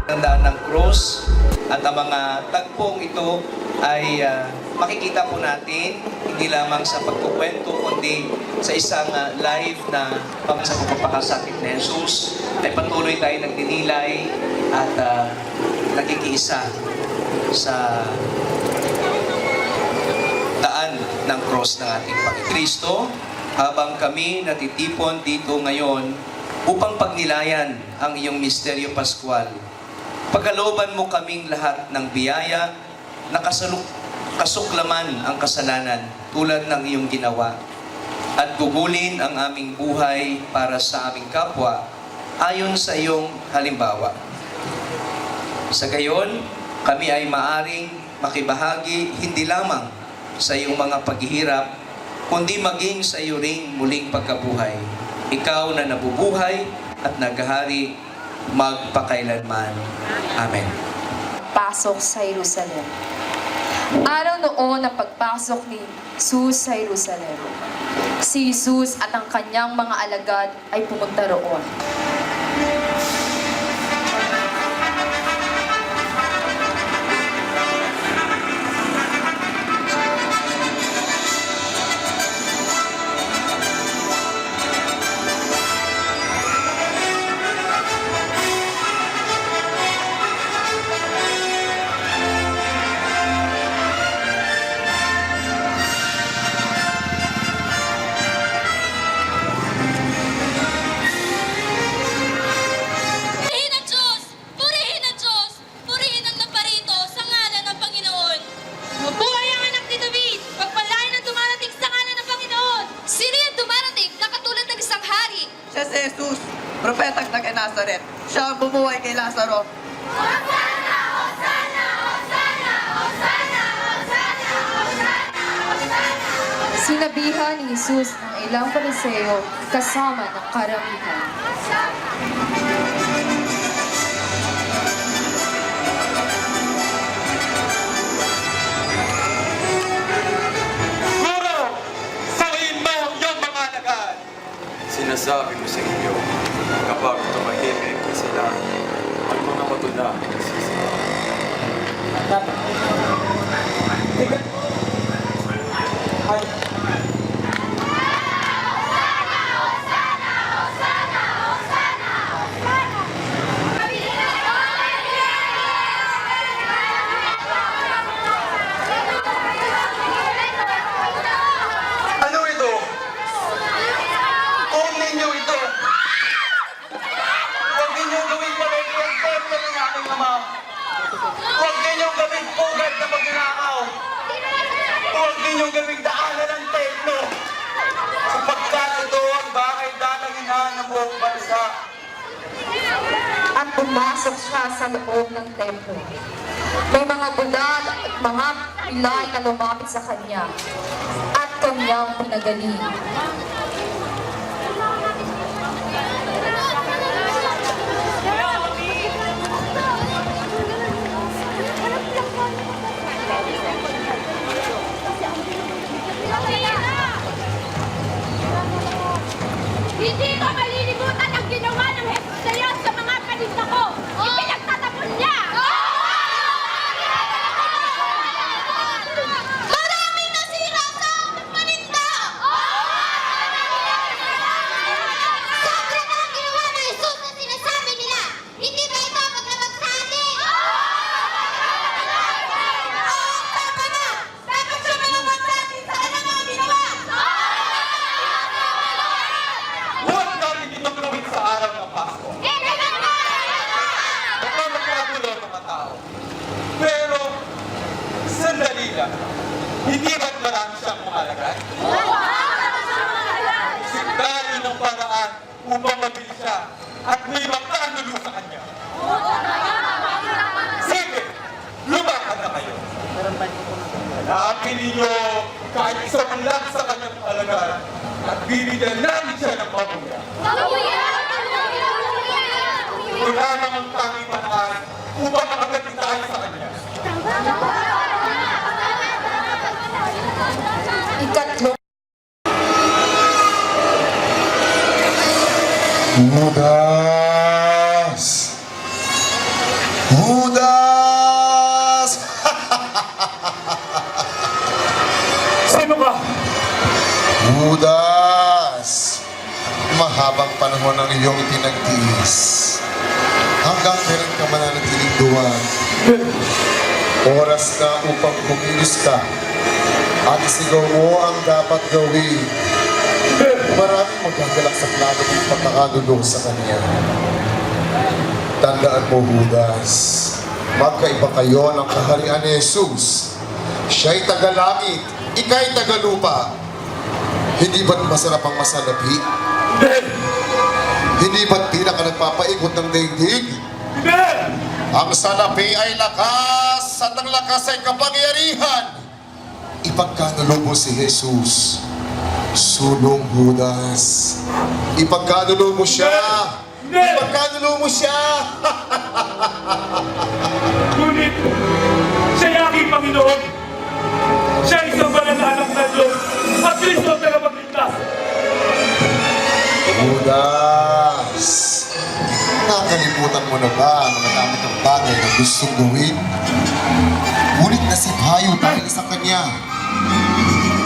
Tandaan ng cross at ang mga tagpong ito ay makikita po natin hindi lamang sa pagkukwento kundi sa isang live na sa pagpapakasakit ni Jesus ay patuloy tayo nagdinilay at nagkikiisa sa daan ng cross ng ating Pangkristo habang kami natitipon dito ngayon upang pagnilayan ang iyong misteryo Pascual. Pagkalooban mo kaming lahat ng biyaya na kasuklaman ang kasalanan tulad ng iyong ginawa at gugulin ang aming buhay para sa aming kapwa ayon sa iyong halimbawa. Sa gayon, kami ay maaring makibahagi hindi lamang sa iyong mga paghihirap kundi maging sa iyo ring muling pagkabuhay. Ikaw na nabubuhay at naghahari magpakailanman. Amen. Pasok sa Jerusalem. Araw noon ng pagpasok ni Jesus sa Jerusalem. Si Jesus at ang kanyang mga alagad ay pumunta roon. Siya si Jesus, propetang taga-Nazaret. Siya ang bumuhay kay Lazaro. Hosanna! Hosanna! Hosanna! Hosanna! Hosanna! Hosanna! Hosanna! Sinabihan ni Jesus ng ilang Pariseo kasama ng karamihan. Sinasabi ko sa inyo, kapag tumahimik sila, ang mga matula ay nagsisigaw. Huwag ninyong gawing pugad na magnanakaw. Huwag ninyong gawing daanan ng templo. Sapagkat ito ang bakay dadalhinhan ng buong bansa. At pumasok siya sa loob ng templo. May mga bulag at mga pilay na lumapit sa kanya at kanyang pinagaling. Hindi ko malilimutan ang ginawa ng Jesus na yan sa mga paninda ko. Ipinagtatapon niya! Maraming nasira sa aming paninda! Sobrang ang ginawa ng Jesus na sinasabi nila. Hindi ba ito maglabag sa atin? Tama na! Dapat siya malabag sa atin sa kanyang mga ginawa! Huwag namin ito gawin sa araw ng Pasko. Baka magkagulo ang mga tao. Pero, sandali lang. Hindi ba't marami siyang umalagay? Sigdali ng paraan upang mabili siya at may magkanulo sa kanya. Sige, lumakad na kayo. Hanapin ninyo kahit isa man lang sa kanyang alagad at bibigyan namin siya ng mabuya. Ito lamang ang tanging paraan upang makagating tayo sa kanya. Ikatlo. Judas! Sino ka? Judas, mahabang panahon ang iyong itinagtiis. Hanggang meron ka mananatiling duwan. Oras na upang kumilos ka at isigaw mo ang dapat gawin. Maraming magagalak sa plano ng pagkakanulo sa kanya. Tandaan mo, Judas, magkaiba kayo ng kaharian ni Jesus. Siya'y taga-langit, ika'y taga-lupa. Hindi ba't masarap ang masalapi? Hindi ba't pinaka nagpapaikot ng daigdig? Ang salapi ay lakas at ang lakas ay kapangyarihan. Ipagkanulo mo si Jesus. Sulong Judas. Ipagkanulo mo siya. Ipagkanulo mo siya. Ngunit, siya'y aking Panginoon. Siya isang banal na anak ng Diyos. At Kristo ang tagapagligtas. Judas, nakalimutan mo na ba ang mga damit ng bagay na gustong gawin? Ngunit nasiphayo dahil sa kanya.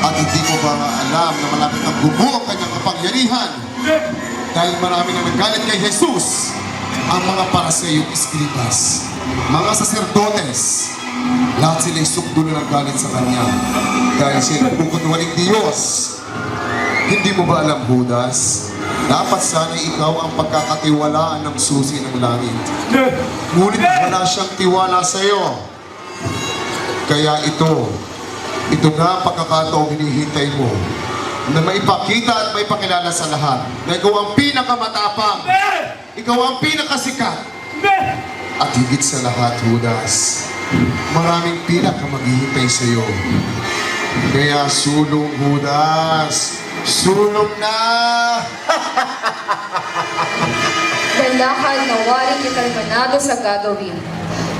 At hindi ko ba alam na malapit ang gubo ang kanyang kapangyarihan? Dahil marami na nagalit kay Jesus, ang mga paraseyong eskribas, mga saserdotes, lahat sila'y sukdo na nagalit sa kanya. Dahil siya nagbukunwaling Diyos. Hindi mo ba alam, Judas? Dapat sana ikaw ang pagkakatiwalaan ng susi ng langit. Ngunit wala siyang tiwala sa iyo. Kaya ito nga ang pagkakataong hinihintay mo na maipakita at maipakilala sa lahat na ikaw ang pinakamatapang, ikaw ang pinakasikat, at higit sa lahat, Judas, maraming pinakamaghihintay sa iyo. Kaya sulong, Judas, sulong na! Dalahan na waring determinado sa gagawin.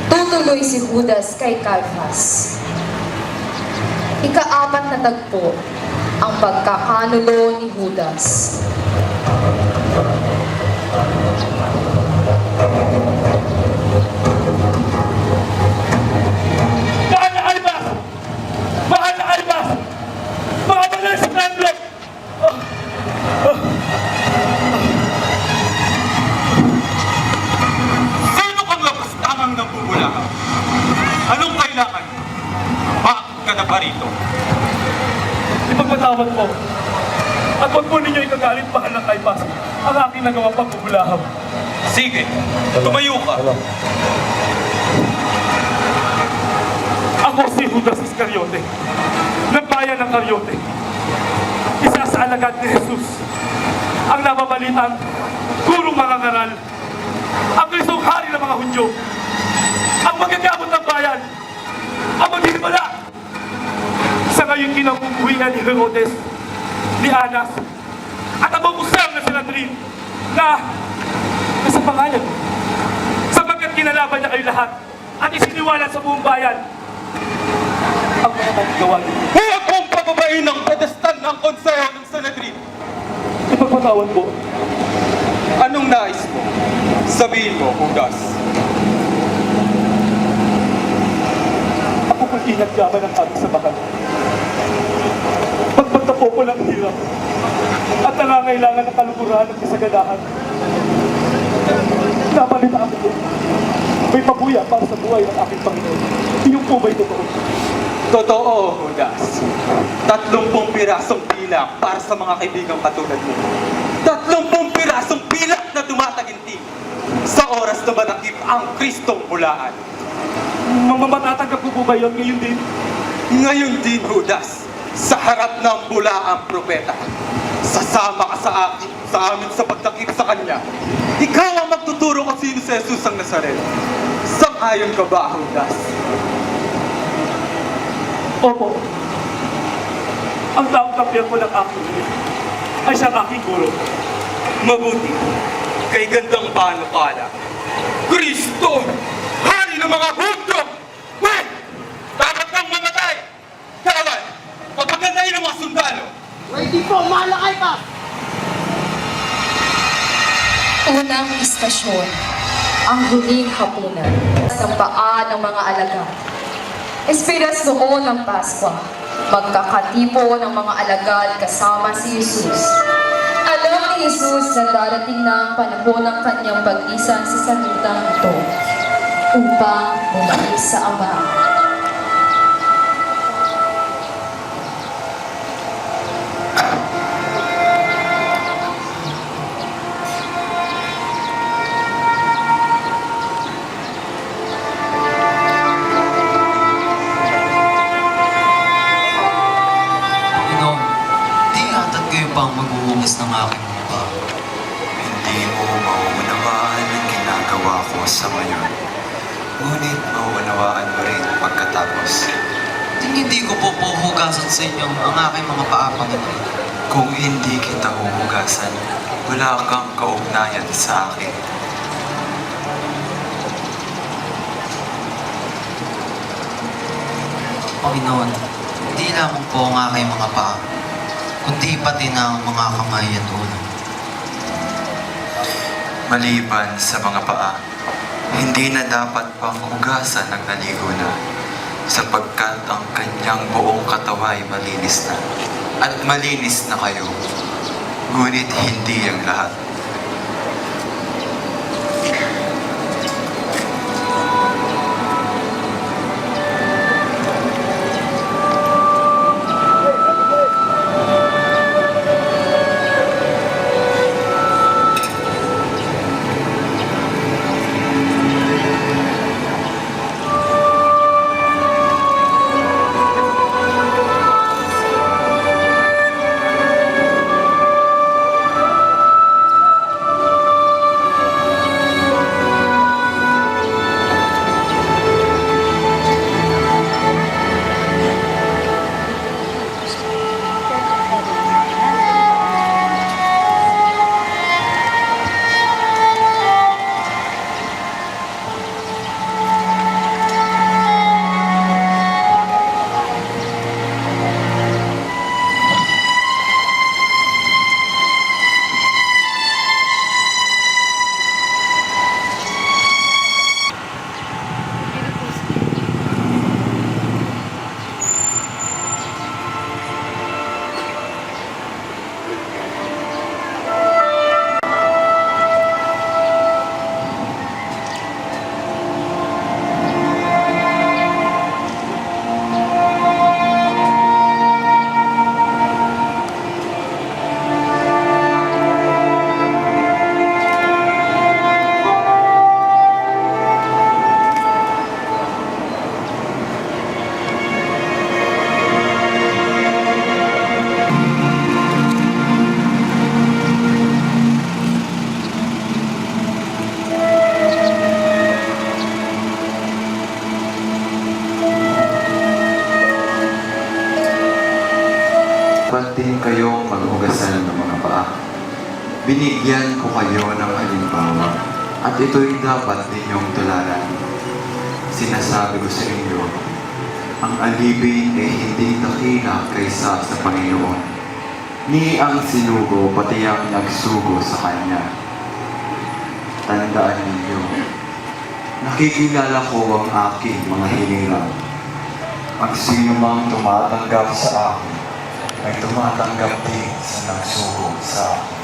Tutuloy si Judas kay Caiaphas. Ika-4 na tagpo ang pagkakanulo ni Judas. Mahal na Albas! Mahal na Albas! Mga banal sa Nandlok! Sino kang labas tamang ng bubulahan? Anong kailangan? Bakit ka na ba rito? Ipagpatawad po. At huwag po ninyo ikagalit, mahal na Caiaphas, ang aking nagawa pagbubulahang. Sige, tumayo ka. Ako si Judas Iscariote, ng bayan ng Cariote. Isa sa alagad ni Jesus, ang nababalitan, gurong mga ngaral, ang Kristong hari ng mga Hudyo, ang magagamot ng bayan, ang maghihimala. Sa ngayon kinamumuhingan ni Herodes, ni Anas, at ang mabusang na Sanhedrin, na sa pangalan mo, sapagkat kinalaban niya kayo lahat at isiniwala sa buong bayan ang mga nagawa niyo. Huwag mong pababain ang pedestal ng konseho ng Sanhedrin. Ipagpatawad po. Anong nais mo? Sabihin mo, Judas. Ako po'y inagyaman ng aming sabakan. Pagpagtapo ko ng hirap at nangangailangan ng kalugurahan at kasaganahan. Napalitaan ko. May pabuya para sa buhay ng aking Panginoon. Iyong po ba'y totoo? Totoo, Judas. 30 pirasong pilak para sa mga kaibigang katulad mo. 30 pirasong pilak na tumataginting sa oras na manakip ang Kristong bulaan. Matatanggap ko po ba yun ngayon din? Ngayon din, Judas, sa harap ng bulaang propeta, sasama ka sa amin sa pagtakip sa kanya. Ikaw ang magtuturo kung sino si Jesus ang Nazareno. Sang-ayon ka ba, Judas? Opo. Ang taong kapyan ko ng aking Diyos ay siyang aking guro. Mabuti, kay gandang panukala. Kristo! Hari ng mga Hudyo! Weh! Dapat kang mamatay! Kawal! Pagpagandahin ng mga sundalo! Unang istasyon, ang huling hapunan sa paa ng mga alagad. Espiras noon ng Paskwa, Magkakatipo ng mga alagad kasama si Jesus. Alam ni Jesus na darating na ang panahon ng kanyang paglisan sa sanlibutan ito upang bumalik sa Ama. Panginoon, di ata't kayo pang maghuhugas ng aking mukha. Hindi mo mauunawaan ang ginagawa ko sa ngayon. Ngunit mauunawaan mo rin pagkatapos. Hindi ko po puhugasan sa inyo ang aking mga paa, Panginoon. Kung hindi kita huhugasan, wala kang kaugnayan sa akin. Panginoon, hindi lamang po ang aking mga paa, kundi pati na ang mga kamay at ulo. Maliban sa mga paa, hindi na dapat pang hugasan ng naligo na, sapagkat ang kanyang buong kataway malinis na, at malinis na kayo, ngunit hindi ang lahat. Dapat din kayong maghugasan ng mga paa. Binigyan ko kayo ng halimbawa, at ito'y dapat ninyong tularan. Sinasabi ko sa inyo, ang alipin ay hindi dakila kaysa sa Panginoon, ni ang sinugo pati ang nagsugo sa Kanya. Tandaan ninyo, nakikilala ko ang aking mga hinirang. Ang sino mang tumatanggap sa akin, ay tumatanggap din sa nagsugo sa akin.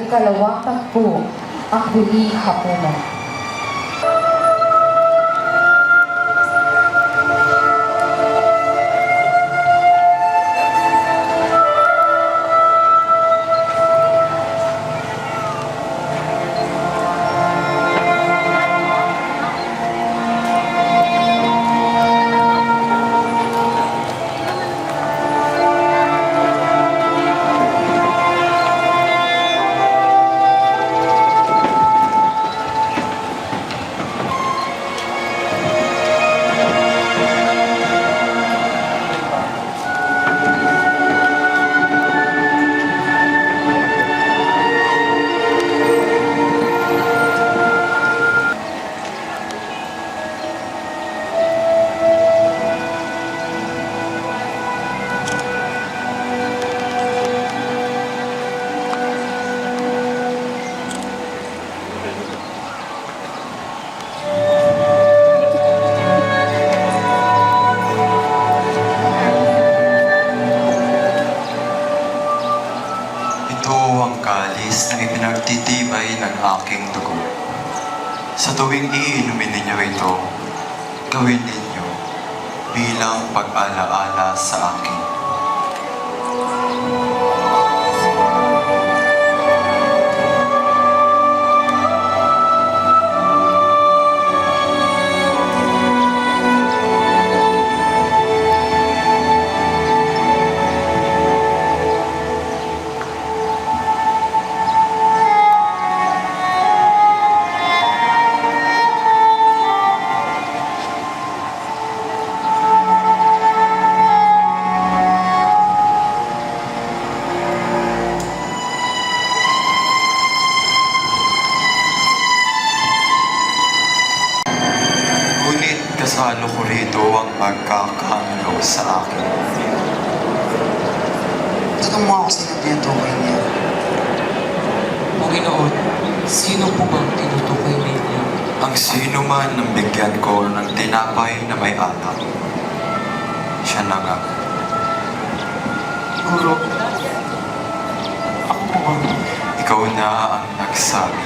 Ikalawang tagpo, ang huli hapunan. tuwing iinumin ninyo ito, gawin ninyo bilang pag-alaala sa akin. Ngunit kasalo ko rito ang pagkakanulo sa akin. Tanong mo ako sa niya tukoy niya. Panginoon, sino po bang tinutukoy ninyo? Ang sino man ang bigyan ko ng tinapay na may atap, siya na nga. Guro, ako po bang Ikaw na ang nagsabi.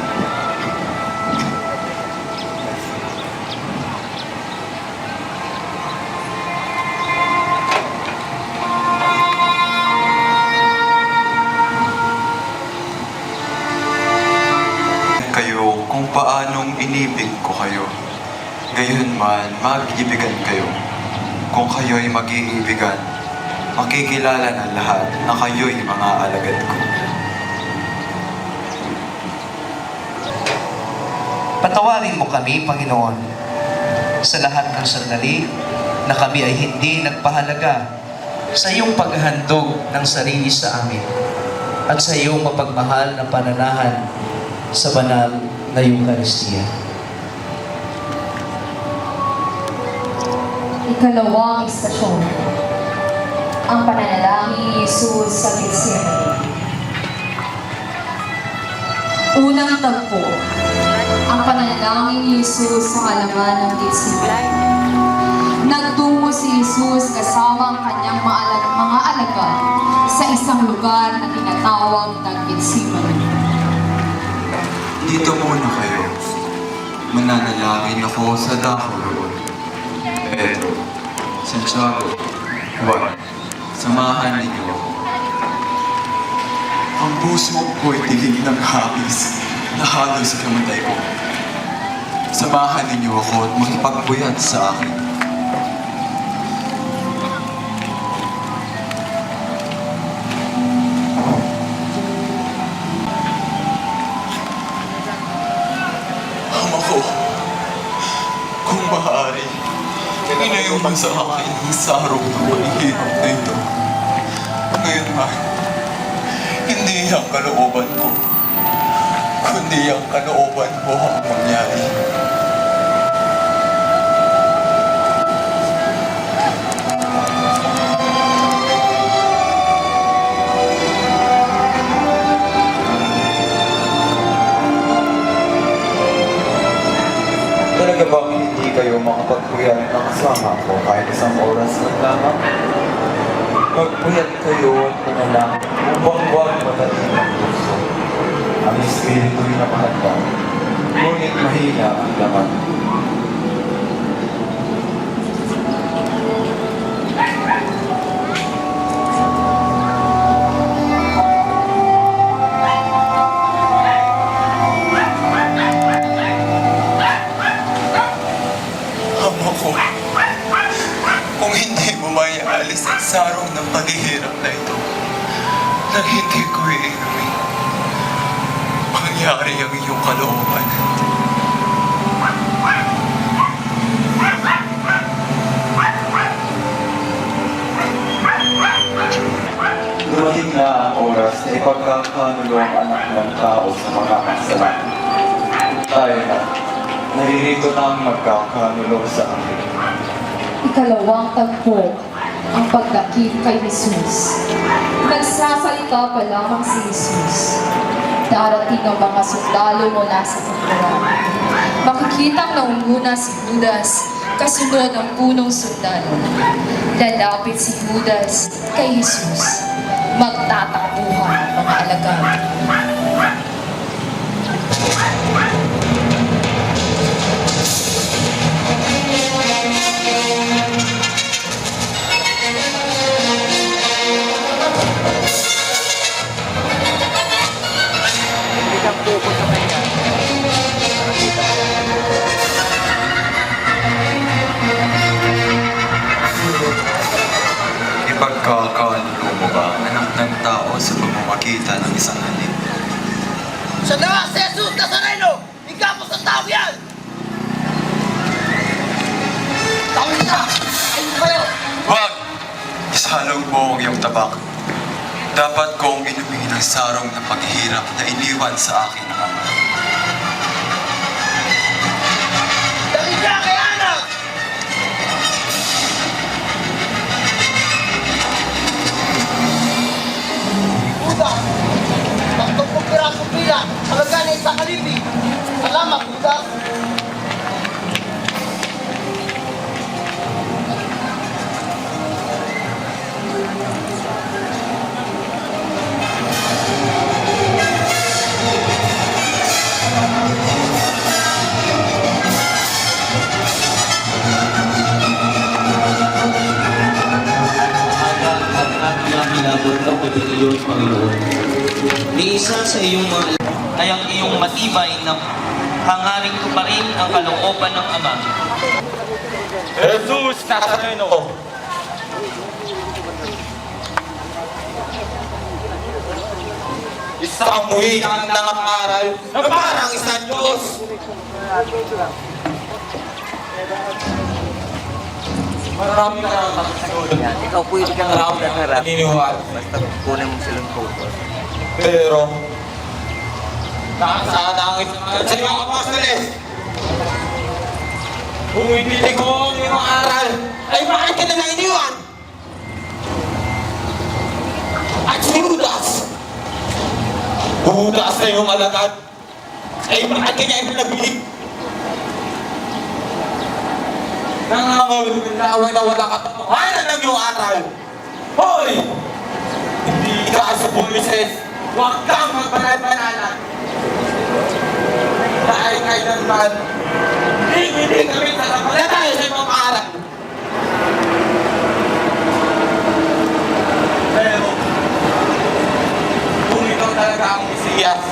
Kayo kung paanong inibig ko kayo. Gayon man, mag-ibigan kayo. Kung kayo'y mag-iibigan, makikilala ng lahat na kayo'y mga alagad ko. Patawarin mo kami, Panginoon, sa lahat ng sandali na kami ay hindi nagpahalaga sa iyong paghandog ng sarili sa amin at sa iyong mapagmahal na pananahan sa banal na Eucharistia. Ikalawang istasyon. Ang pananalangin ni Jesus sa Gethsemane. Unang tagpo. Ang pananalangin ni Jesus sa halaman ng Gethsemane. Nagtungo si Jesus kasama ang kanyang mga alagad sa isang lugar na tinatawag na Gethsemane. Dito muna kayo. Mananalangin ako sa dako roon. Pedro, Santiago, Juan, samahan ninyo ako. Ang puso ko'y dilig ng hapis na halos kamatay ko. Samahan ninyo ako at makipagpuyat sa akin. Ama ko, kung maaari, inayo mo sa akin ang sarong ng paghihirap na ito. Ngayon man, hindi ang kalooban ko, kundi ang kalooban mo ang mangyari. Talaga bang hindi kayo makapagpuyat na kasama ko kahit isang oras lang lamang? Magpuyat kayo at manalangin upang huwag matalim ang puso. Ang espiritu'y napahanda, ngunit mahina ang laman. Ama ko, kung hindi mo maialis ang sarong ng paghihirap na ito, nang hindi ko iinumin, mangyari ang iyong kalooban. Dumating na ang oras na ipagkakanulo ang anak ng tao sa mga kasalanan. Tayo na, naririto na ang magkakanulo sa akin. Ikalawang tagpo, ang pagdakip kay Jesus. Nagsasalita pa lamang si Jesus. Darating ang mga sundalo mula sa kulturan. Makikitang naunguna si Judas, kasunod ang punong sundalo. Lalapit si Judas kay Jesus. Magtatakbuhan ang mga alagad. ng tao sa pamamagitan ng isang halip. Siya na nga si Jesus Nazareno! Ikaw mo sa tao yan! Tawin na! Ayun kayo! Wag! Isalog mo ang iyong tabak. Dapat kong inumin ang sarong ng paghihirap na iniwan sa akin ng Ama. Dali niya kay Ana! Buda! 30 pirasong pila, halaga na isang kalipi. Salamat, Buda! Ni isa sa iyong mga ay ang iyong matibay na hangaring tuparin ang kalooban ng Ama. Jesus Nazareno! Isang muhi ang nangangaral na parang isang Diyos! Marami na lang kasunod. Ikaw pwede kang Marami na lang naniniwala. Basta kunin mo silang focus. Pero, nakasana ang isang sa iyong apostoles. Kung hindi ko ang iyong aral, ay bakit ka na lang iniwan? At si Judas na iyong alagad, ay bakit ka niya ipinabilig? Nangangawin na wala katotohanan ng iyong aral. Hoy! Hindi ka sa Moises, huwag kang magbanal-banalan. Dahil kailanman, hindi kami sasampalataya sa iyong aral. Pero, kung ikaw talaga ang Mesiyas,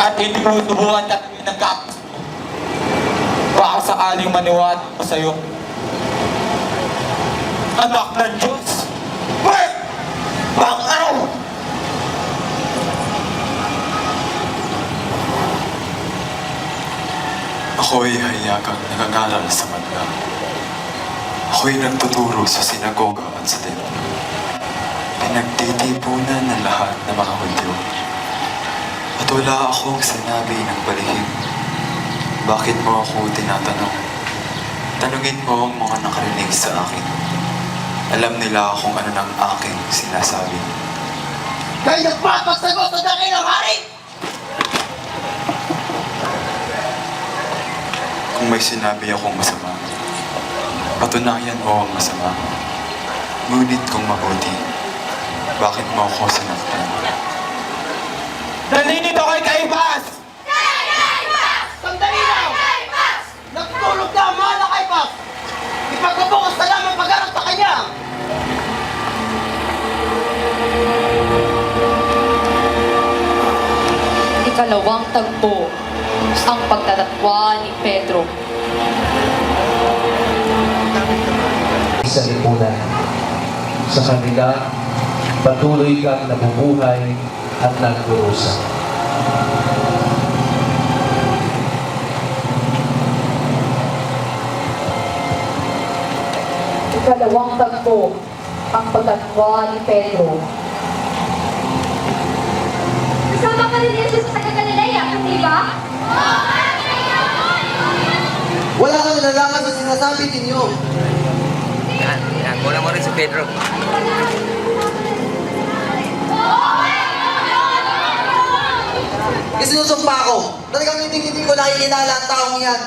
at hindi mo subukan at pinagkap, baka sakaling maniwala ko sa'yo. Anak ng Diyos! Wait! Bang-aw! Ako'y hayagang nag-aaral sa Manila. Ako'y nagtuturo sa sinagoga at sa templo. Pinagtitipunan ng lahat ng mga Hudyo. At wala akong sinabi ng palihim. Bakit mo ako tinatanong? Tanungin mo ang mga nakarinig sa akin. Alam nila kung ano ng aking sinasabi. Kayo nagpapagsagot sa dakilang hari! Kung may sinabi akong masama, patunayan mo ang masama. Ngunit kung mabuti, bakit mo ako sinaktan? Nandito kay Caifás! Sandali lang! Nagtulog na ang mahal na Caifás! Ipagkabukas na lang ang pag-arap sa kanya! Ikalawang tagpo, ang pagtatatwa ni Pedro. Sa lipunan. Sa kanila, patuloy kang nabubuhay at nagdurusa. Ikalawang tagpo, ang pagtatwa ni Pedro. Kasama ka rin Jesus sa Galilea, di ba? Wala kang nalaman sa sinasabi ninyo. Kulang mo rin si Pedro. Isinusumpa ko. Talagang hindi ko nakikilala ang taong yan.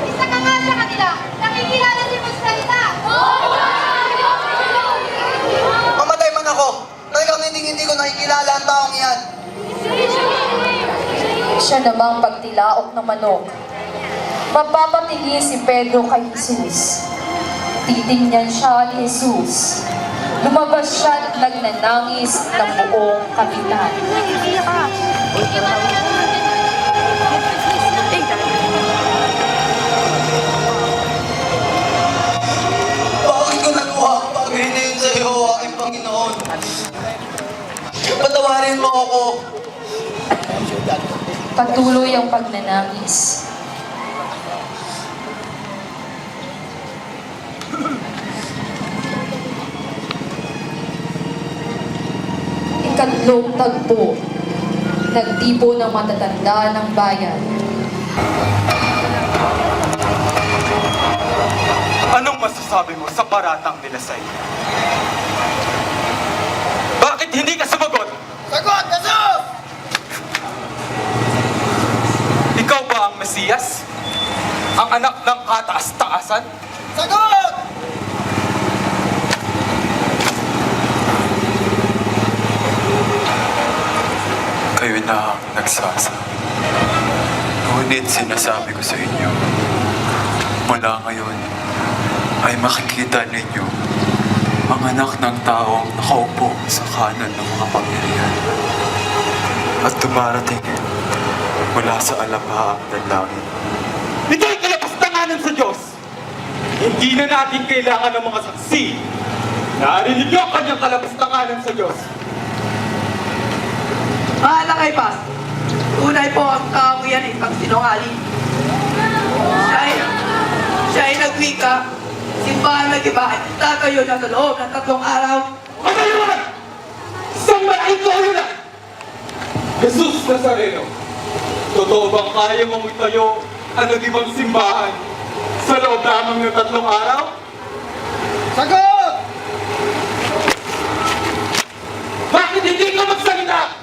Isa ka nga sa kanila. Nakikilala si Magsalita. Mamatay man ako. Talagang hindi ko nakikilala ang taong yan. Siya namang pagtilaok ng manok. Mapapatingin si Pedro kay Jesus. Titingnan siya ni Jesus. Lumabas siya at nagnanangis ng buong kapitan. Bakit ko nakuha ang bagay na Patuloy ang pagnanangis. Ikatlong tagpo. Nagtipo ng matatanda ng bayan. Anong masasabi mo sa paratang nila sa iyo? Bakit hindi ka sumagot? Sagot, Jesus! Ikaw ba ang Mesiyas? Ang anak ng kataas-taasan? Sagot! Kayo na ang nagsasabi. Ngunit sinasabi ko sa inyo, mula ngayon ay makikita ninyo ang anak ng taong nakaupo sa kanan ng mga pangyarihan at dumarating mula sa alapaang ng langit. Ito'y kalapastanganan sa Diyos! Hindi na natin kailangan ng mga saksi. Narinig niyo ang kanyang kalapastanganan sa Diyos. Mahal kay Pas, tunay po ang taong yan ay pagsinungaling. Siya ay nagwika, simbahan nag-iba at tatayo na sa loob ng 3 araw. Ano yun? Isang malaking kaulan! Jesus Nazareno, totoo bang kaya mong itayo ang nag-ibang simbahan sa loob lamang ng 3 araw? Sagot! Bakit hindi ka magsalita?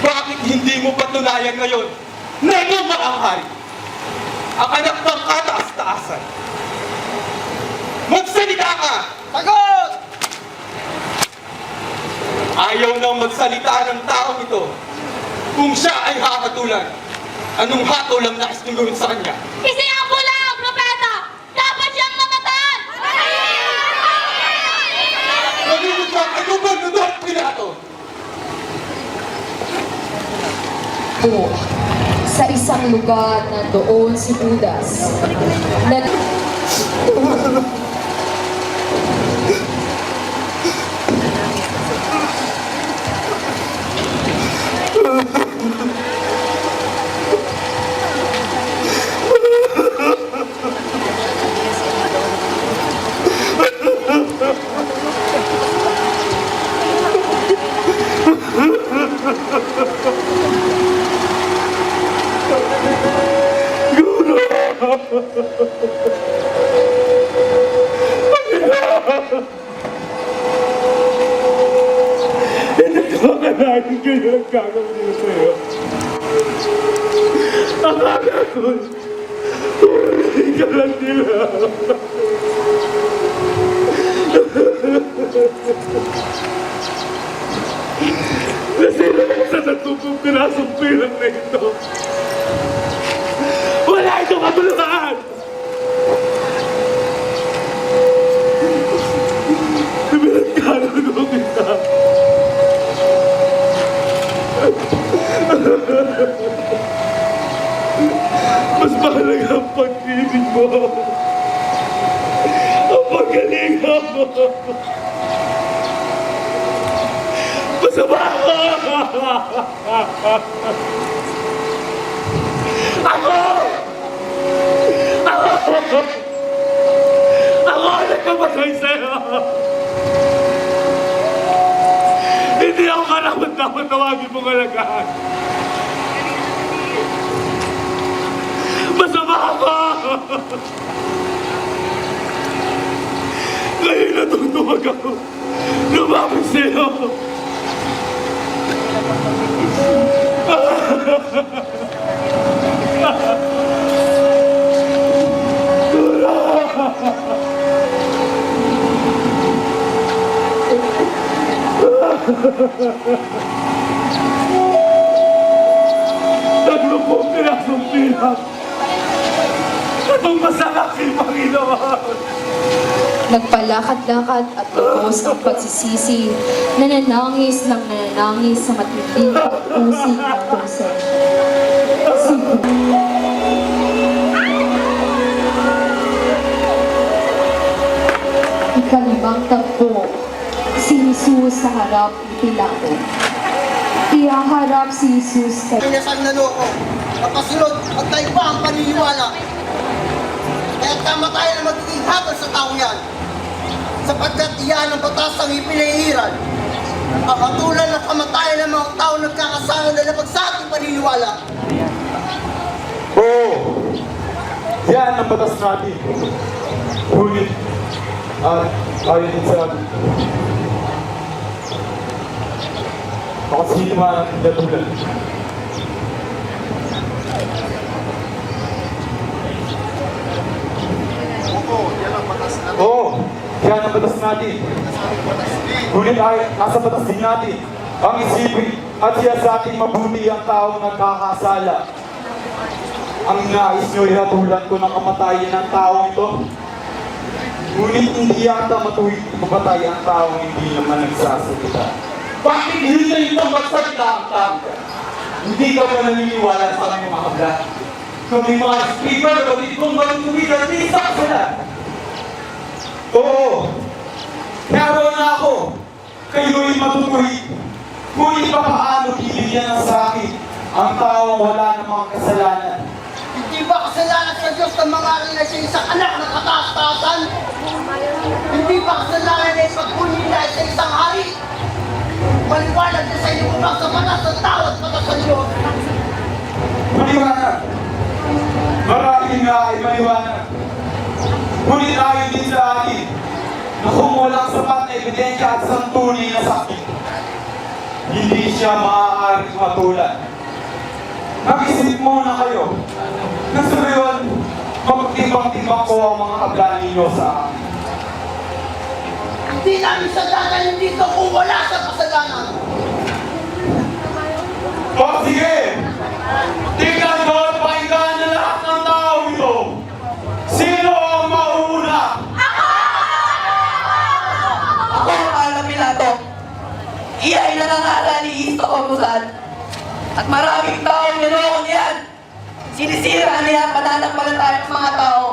Bakit hindi mo patunayan ngayon na ikaw maanghari? Ang anak ng kataas-taasan. Magsalita ka! Sagot! Ayaw nang magsalita ng taong ito. Kung siya ay hakatulan, anong hatol ang nais niyong gawin sa kanya? Isinampula ang propeta! Dapat siyang mamatayan! Narinig ka kay Gobernador Pilato! Po, sa isang lugar na doon si Judas. Lagi kayo nagkakaroon nila sa'yo. Akala ko, tuloy ka lang nila. Nasila ko sa 30 pirasong pilang na ito. Wala itong kabuluhan! Pinagkakaroon ko kita. Mas mahalaga ang pag-ibig mo. Ang pagkalinga mo. Masama ka! Ako ang nagpamatay sa'yo! Hindi ako karapat-dapat tawagin mong alagaan. Masama ako! Ngayon natutulog ako. Lumapit sa'yo. Tatlong pirasong pilang. Anong masama kay Panginoon? Nagpalakad-lakad at lubos ang pagsisisi, nananangis ng nananangis sa matinding pag-usig ng puso. Ikalimang tagpo, si Jesus sa harap ni Pilato. Ihaharap si Jesus kay Pinasang naloko, napasunod at naiba ang paniniwala. Kaya kamatayan ang magiging hatol sa taong yan. Sapagkat iyan ang batas ang ipinahihiran. Ang hatulan ng kamatayan ng mga tao nagkakasala na labag sa ating paniniwala. Oo! Yan ang batas natin. Ngunit, ayon din sa atin. Makasino man ang tinatulan. Oo! Yan ang batas natin. Ngunit nasa batas din natin ang isipin at siya sa ating mabuti ang taong nagkakasala. Ang nais nyo ihatulan ko ng kamatayan ng taong ito. Ngunit hindi yata matuwid mamatay ang taong hindi naman nagsasalita. Bakit hindi ito magsalita ang tao? Hindi ka ba naniniwala sa aming mga kabla? Kung may mga speaker, bakit kung magtuwigan, hindi isa ka sila. Oo, naroon na ako. Kayo'y matutuwid. Ngunit papaano bibigyan ng sakit ang taong wala namang kasalanan? Hindi ba kasalanan sa Diyos ng mga rin sa isang anak na kataas-taasan? Hindi ba kasalanan na ipagpuni nila sa isang hari? Maliwanag na sa inyo upang sa batas ng tao at batas ng Diyos. Maliwanag. Marami nga ay maliwanag. Ngunit tayo din sa atin na kung walang sapat na ebidensya at isang tunay na sakit, hindi siya maaaring matulan. Mag-isip muna kayo. Gusto ko yun, magtimbang-timbang ko ang mga kabla ninyo sa akin. Hindi namin sadyanan dito kung wala sa kasalanan. O sige! Tingnan mo at pakinggan na lahat ng tao ito. Sino ang mauna? Ako ang Alaminato. Iya'y nangangalan ni Isto Obusan. At maraming taong niloko niyan. Sinisira niya ang pananampalataya ng mga tao.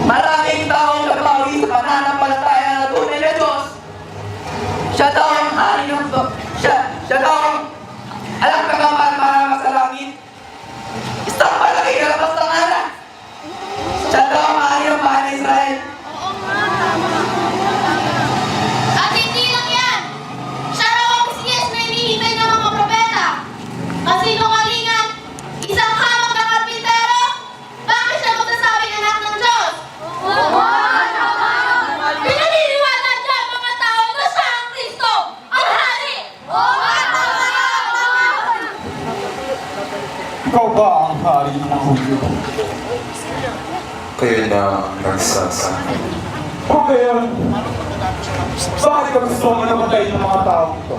Maraming taong nabawi sa pananampalataya na tunay na Diyos. Siya daw ang hari ng Siya daw ang alam kagamang sa langit. Isang malaki kalabas ng anak. Siya daw ang hari ng bahay ng Israel. At hindi lang yan! Siya raw ang Mesiyas na hinihintay ng mga propeta. Kasinungalingan, isang hamak na karpintero, bakit siya magsasabing anak ng Diyos? Pinaniniwala niya ang mga tao na siya ang Kristo, ang Hari! Ikaw ba ang hari ng mga Hudyo? Kayo na ang nagsasabi. O kaya, bakit ka gusto mo namatay ng mga tao ito?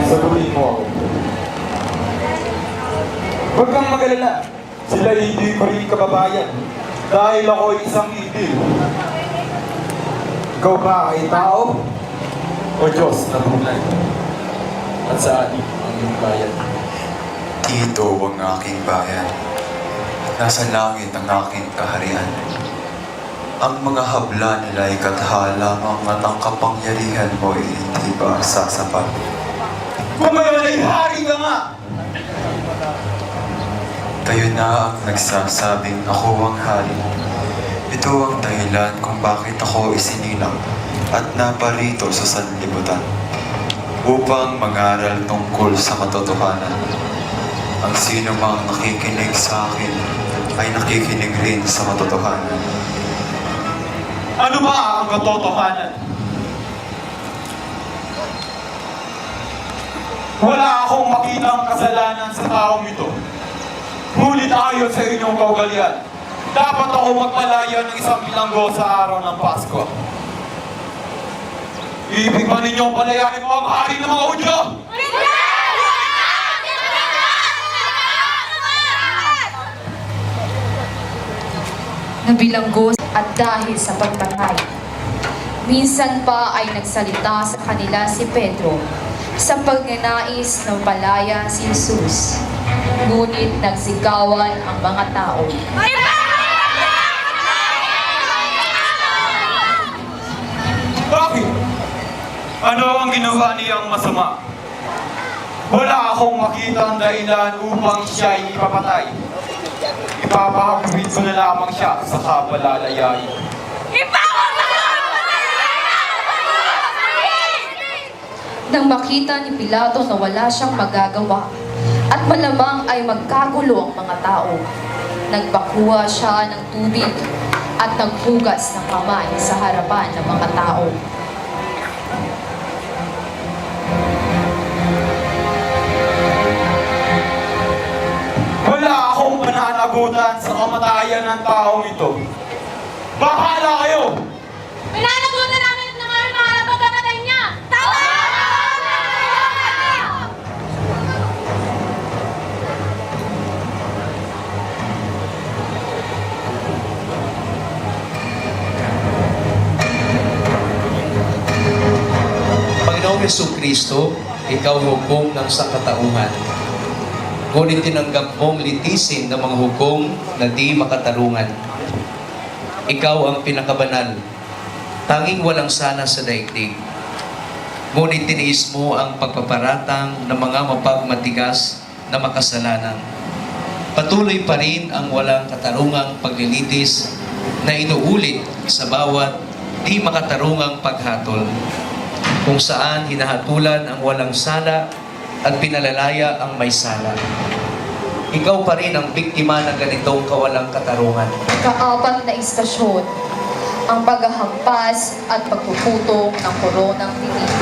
Sagutin mo ako. Huwag kang magalala. Sila hindi ko rin kababayan. Dahil ako ay isang ibil. Ikaw ba ay tao? O Diyos na tunay? At sa atin ang iyong bayan? Dito ang aking bayan. Nasa langit ang aking kaharian. Ang mga habla nila ay katha lamang at ang kapangyarihan mo ay hindi ba sasapat? Kung may hari ka nga! Kayo na ang nagsasabing ako ang hari. Ito ang dahilan kung bakit ako isinilang at naparito sa sanlibutan upang mangaral tungkol sa katotohanan. Ang sino mang nakikinig sa akin ay nakikinig rin sa katotohanan. Ano ba ang katotohanan? Wala akong makitang kasalanan sa taong ito. Ngunit ayon sa inyong kaugalian, dapat ako magmalaya ng isang bilanggo sa araw ng Pasko. Ibig ba ninyong palayain mo ang hari ng mga Hudyo? nabilanggo at dahil sa pagpatay. Minsan pa ay nagsalita sa kanila si Pedro sa pagnanais na palaya si Jesus. Ngunit nagsigawan ang mga tao. Bakit? Ano ang ginawa niyang masama? Wala akong makitang dahilan upang siya ay ipapatay. Ipapahagupit ko na lamang siya sa kabalalayain. Nang makita ni Pilato na wala siyang magagawa at malamang ay magkagulo ang mga tao, nagpakuha siya ng tubig at naghugas ng kamay sa harapan ng mga tao. Wala akong pananagutan sa kamatayan ng taong ito. Bahala kayo! Pinanagutan namin na ngayon mga pagkamatay niya! Tama! Panginoong Jesucristo, ikaw hukom ng sangkatauhan. Ngunit tinanggap mong litisin ng mga hukom na di makatarungan. Ikaw ang pinakabanal, tanging walang sana sa daigdig. Ngunit tiniis mo ang pagpaparatang ng mga mapagmatigas na makasalanan. Patuloy pa rin ang walang katarungang paglilitis na inuulit sa bawat di makatarungang paghatol, kung saan hinahatulan ang walang sala at pinalalaya ang may sala. Ikaw pa rin ang biktima ng ganitong kawalang katarungan. Kaapat na istasyon, ang paghahampas at pagpuputong ng koronang tinig.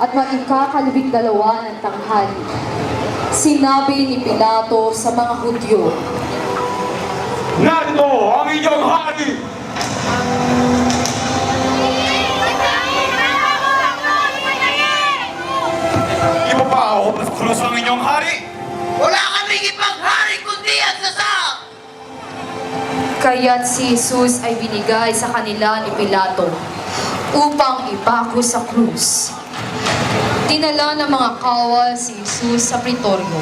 at mag-ikakalabing-2 ng tanghali. Sinabi ni Pilato sa mga Hudyo, Narito ang inyong hari! Ipapaho pa sa krus ang inyong hari! Wala kaming ibang hari kundi ang sasa! kaya't si Jesus ay binigay sa kanila ni Pilato upang ipako sa krus. Dinala ng mga kawal si Jesus sa pritoryo.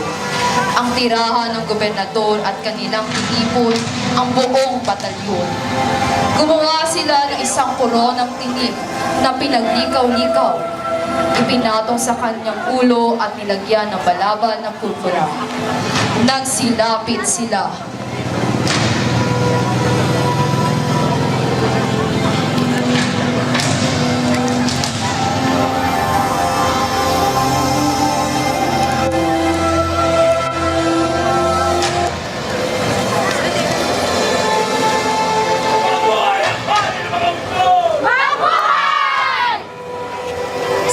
Ang tirahan ng gobernador at kanilang tinipon ang buong batalyon. Gumawa sila ng isang koronang tinik na pinaglikaw-likaw. Ipinatong sa kanyang ulo at nilagyan ng balaban ng purpura. Nagsilapit sila.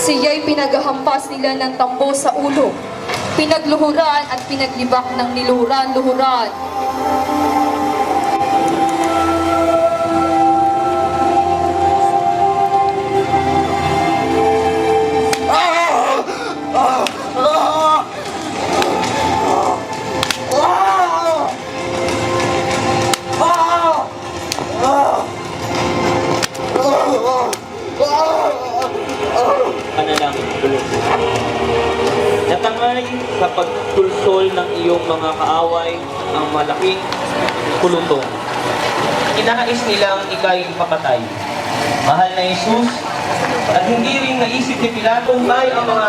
Siya'y pinaghahampas nila ng tambo sa ulo, pinagluhuran at pinaglibak ng niluhuran-luhuran. Panalangin tulog. Natangay sa pagtulsol ng iyong mga kaaway ang malaking kulutong. Inahais nilang ikay papatay. Mahal na Jesus, at hindi rin naisip ni Pilato may ang mga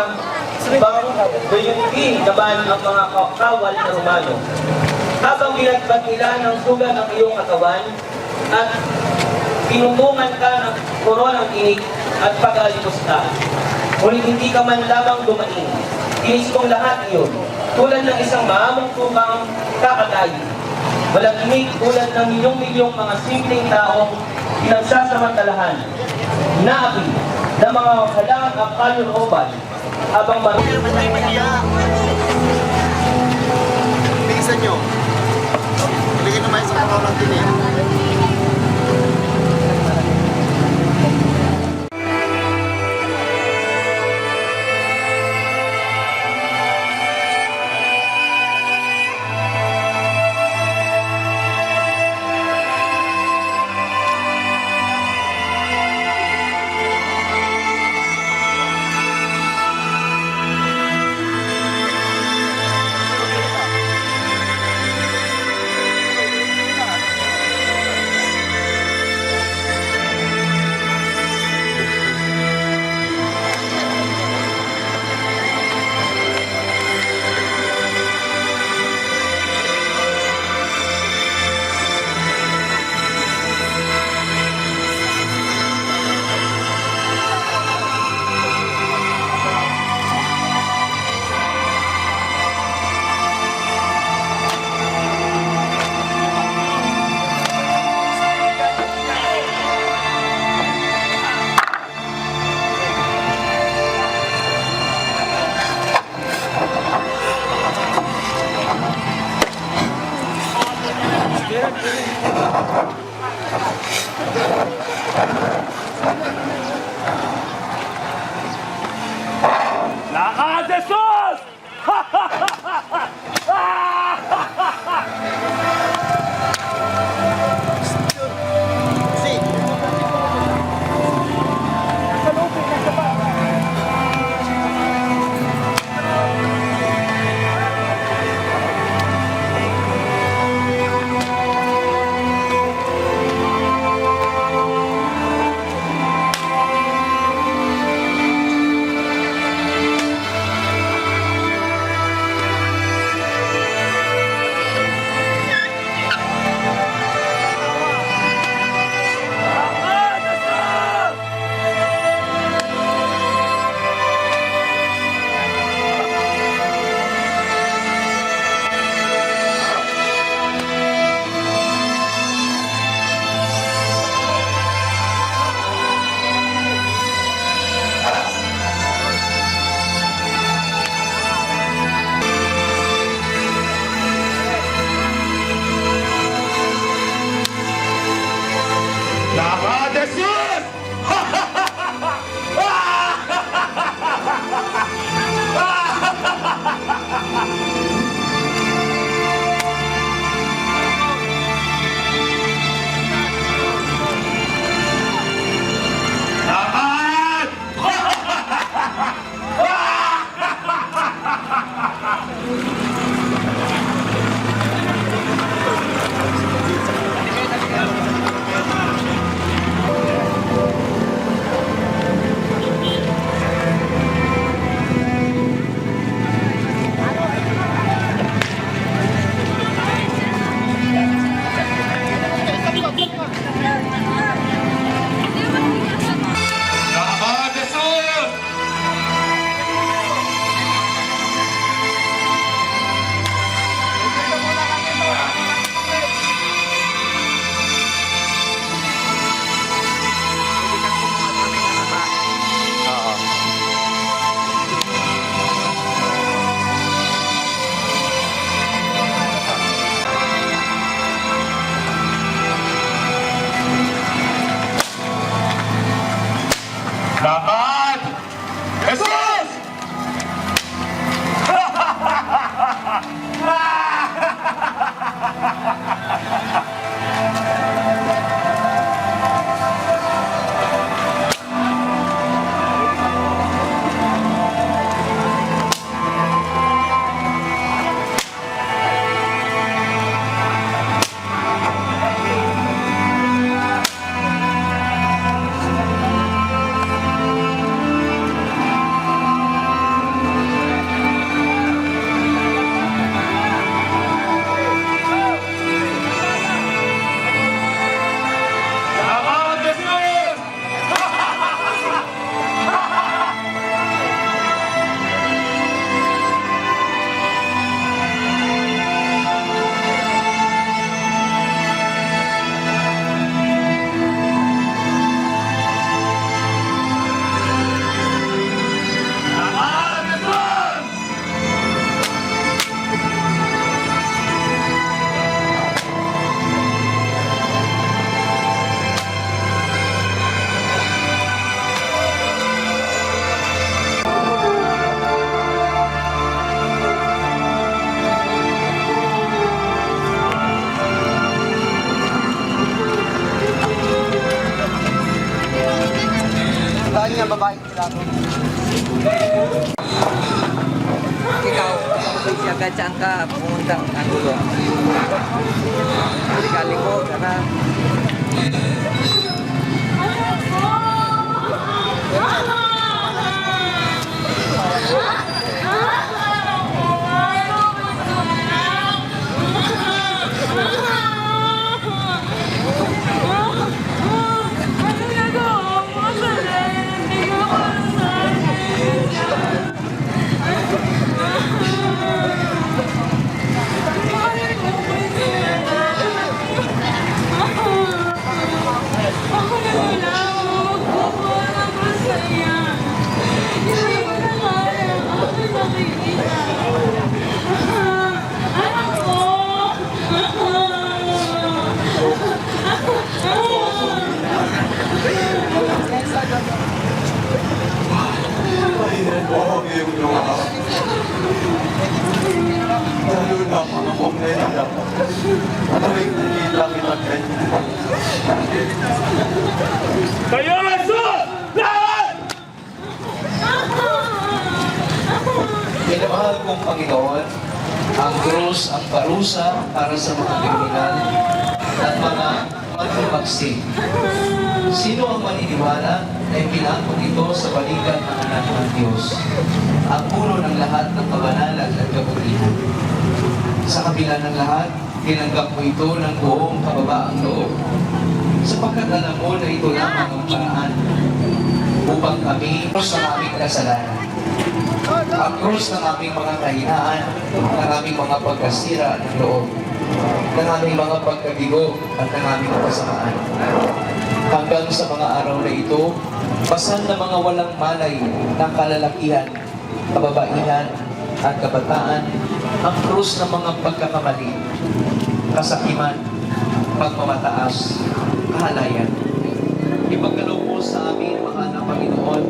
ibang bayunikin laban ang mga kawal na Romano. Habang binagbat nila ng sugat ang iyong katawan at pinutungan ka ng koronang tinik at pag-alimusta. Ngunit hindi ka man lamang dumating. Inis kong lahat iyon, tulad ng isang maamong tukang kakatayin. Malagimik tulad ng milyong-milyong mga simpleng taong pinagsasamantalahan. Naapi ng mga halang ang kalooban habang Bilisan nyo. Iligin naman sa araw ng tinig. agad saan ka pumuntang angulo. Galing ko, tara. Lalo na mga kumenda. Tuwing nakita kita ganyan. Kayo, Jesus! Lahat! Minamahal kong Panginoon, ang krus ang parusa para sa mga kriminal at mga magpapagsin. Sino ang maniniwala na ipinakot ito sa balikat ng anak ng Diyos, ang puno ng lahat ng kabanalan at kabutihan. Sa kabila ng lahat, tinanggap mo ito ng buong kababaang loob, sapagkat alam mo na ito lamang ang paraan upang kami sa aming kasalanan. Ang krus ng aming mga kahinaan, ng aming mga pagkasira ng loob, ng aming mga pagkabigo at ng aming kasamaan. Hanggang sa mga araw na ito, pasan na mga walang malay ng kalalakihan, kababaihan at kabataan, ang krus ng mga pagkakamali, kasakiman, pagmamataas, kahalayan. Ipagkaloob mo sa amin, mahal na Panginoon,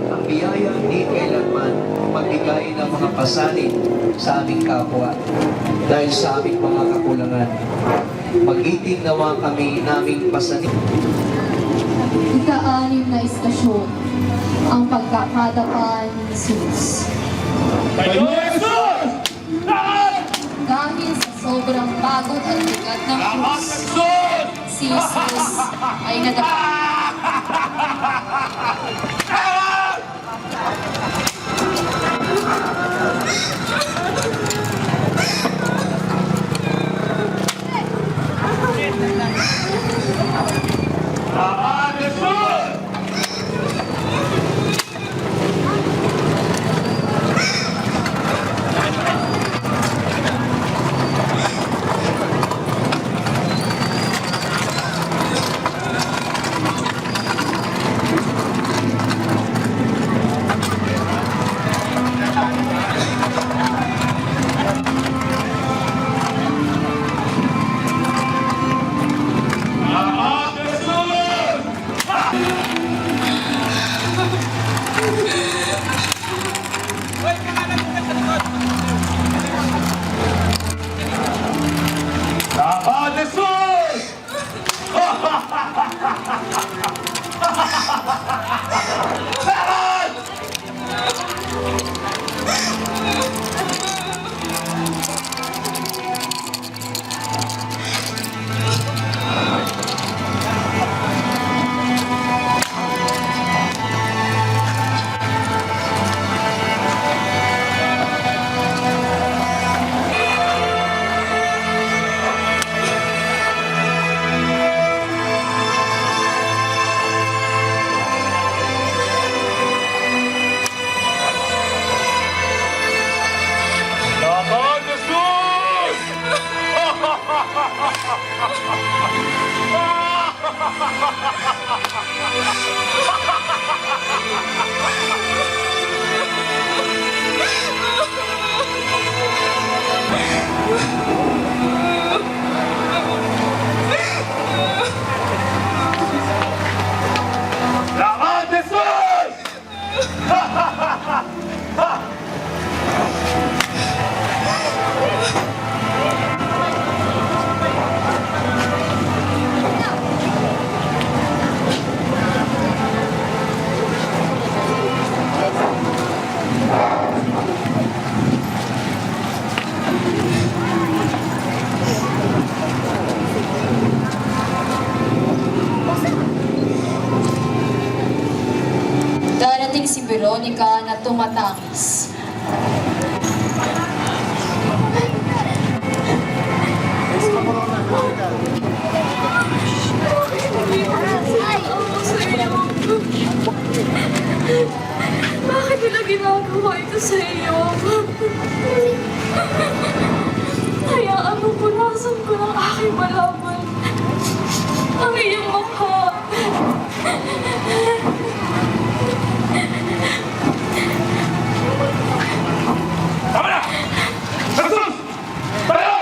ang biyayang di kailanman magbigay ng mga pasanin sa aming kapwa dahil sa aming mga kakulangan. Mag-iting nawa kami naming pasanin. Ika-anim na istasyon, ang pagkakadapa ni Jesus. Kayo, Jesus! Lahat! Dahil sa sobrang pagod at bigat ng krus, si Jesus ay nadapa. Lahat, Jesus! Lahat, Jesus! Lahat, Jesus! Lahat! Lahat, Jesus! Lahat, Jesus! tumatangis. Bakit nila ginagawa ito sa iyo? Hayaan mo, punasan ko ng aking malaman ang iyong mukha. Tama na! Jesus! Tayo!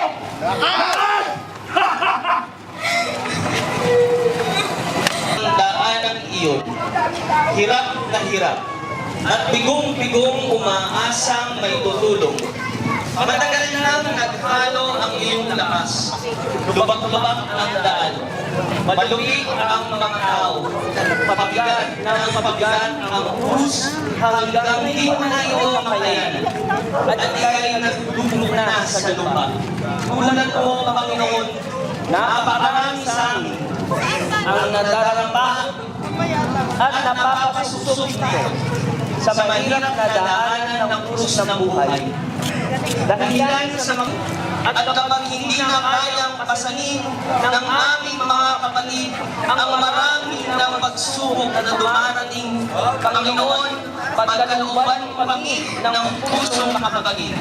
Ang daanang iyon, hirap na hirap, at bigong-bigong umaasang may tutulong. Matagal nang naghalo ang iyong lakas. Lubak-lubak ang daan. Maluwig ang mga tao. Pabigat ng pabigat ang krus hanggang di mo na ito makayanan. At ikay nagdudumog na sa lupa. Tulad mo, Panginoon, napakarami sa amin ang nadaramba at napapasusok nito sa mahirap na daanan ng krus ng buhay. Dahilan sa mga at kapag hindi na kayang pasanin ng aming mga kapatid ang marami ng pagsubok na dumarating, Panginoon, pagkalooban kami ng pusong makakapagin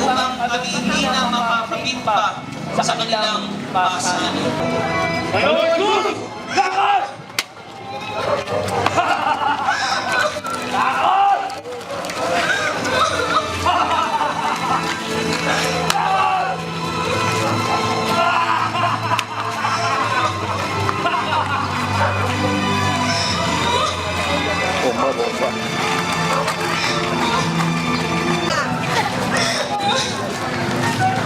upang kami hindi na makakapit pa sa kanilang pasanin. Panginoon Jesus! Lakas! Lakas!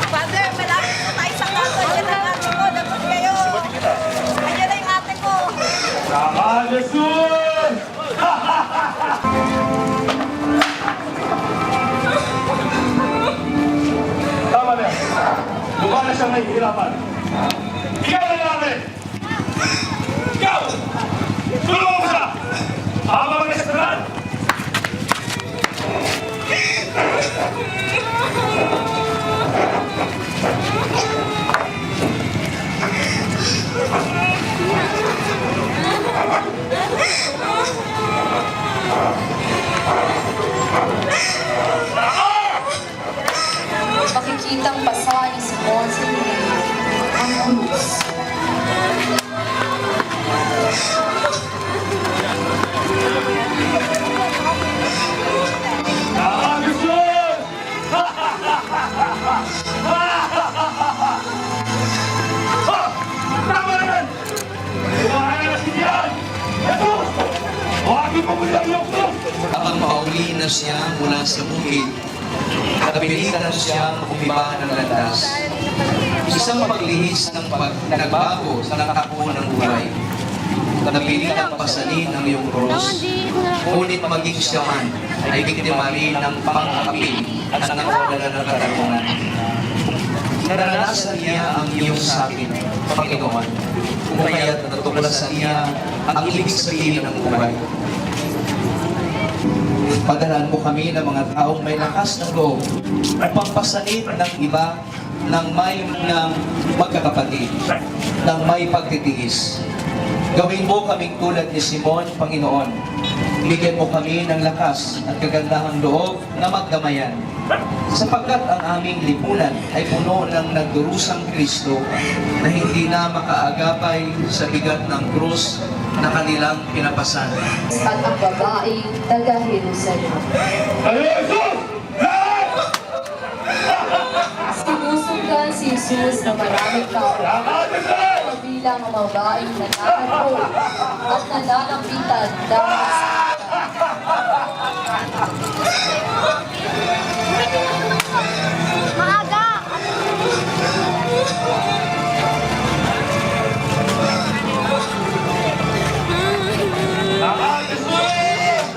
Father, malapit na tayo sa kaso. Yan ang ate ko. Dapat kayo. Ayan na yung ate ko. Lakas, Jesus! Tama na. Mukha na siyang nahihirapan. Ikaw na namin! Ikaw! Tulungan mo siya! Habang nagsasalan! Makikitang basa ni Simon sa ang krus. Lakas, Jesus! Tama na yan! Kumahan na si Diyan! Jesus! Huwagin mo muli ang iyong krus! Habang pauwi na siya mula sa bukid, napilitan siyang umiba ng landas. Isang paglihis ng nagbago sa takbo ng buhay. Napilitan pasanin ang iyong krus, ngunit maging siya man ay biktima rin ng pang-api at ng kawalan ng katarungan. Naranasan niya ang iyong sakit, Panginoon, kung kaya't natuklasan niya ang ibig sabihin ng buhay. Padalan mo kami ng mga taong may lakas ng loob upang pasanin ng iba ng may ng magkakapatid, ng may pagtitiis. Gawin mo kaming tulad ni Simon, Panginoon. Bigyan mo kami ng lakas at kagandahang loob na magdamayan. Sapagkat ang aming lipunan ay puno ng nagdurusang Kristo na hindi na makaagapay sa bigat ng krus na kanilang pinapasan. At ang babaeng taga-Jerusalem. Jesus! Lakas! Sinusundan si Jesus na maraming tao. Kabilang ang babaeng nananalo at nananambitan dahil sa Maaga! Lakas, Jesus!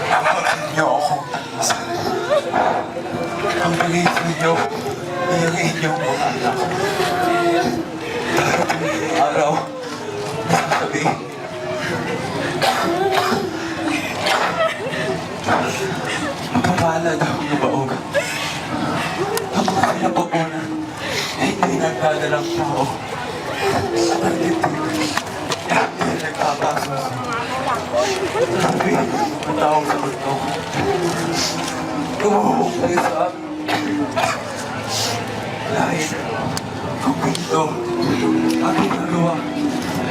Tawagan niyo akong talisan. Ang pag-ibig niyo ay ang inyong mga anak. Darating ang araw na sabi, mapapalad ang lubaog. Ang mga pinapupunan ay hindi nagdadalang tao. Sa pagtitig, hindi nagpapasok. Sabi, ang taong sa kulto. Tumawag kayo sa amin. Dahil, kung ganito, ang ginagawa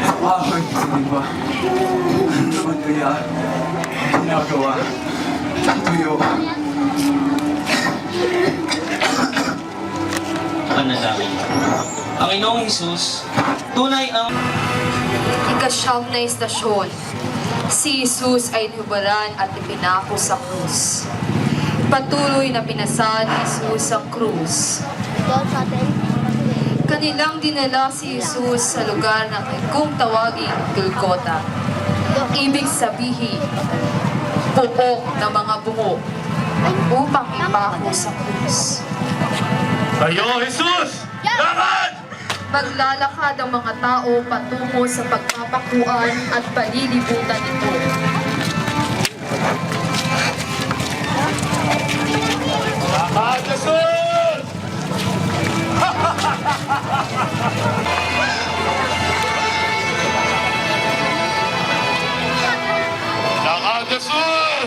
sa kahoy sa iba. Ano naman kaya ang ginagawa sa tuyo? Panalangin. Ang Inoong Hesus, tunay ang Ikasyam na istasyon. Si Jesus ay inubaran at ipinako sa krus. Patuloy na pinasad ni Jesus ang krus. Kanilang dinala si Jesus sa lugar na kung tawaging Golgotha. Ibig sabihin, puok ng mga bungo upang ipako sa krus. Tayo, Jesus! Laban! Maglalakad ang mga tao patungo sa pagpapakuan at palilibutan nito. Laban, Jesus! Laban, Jesus!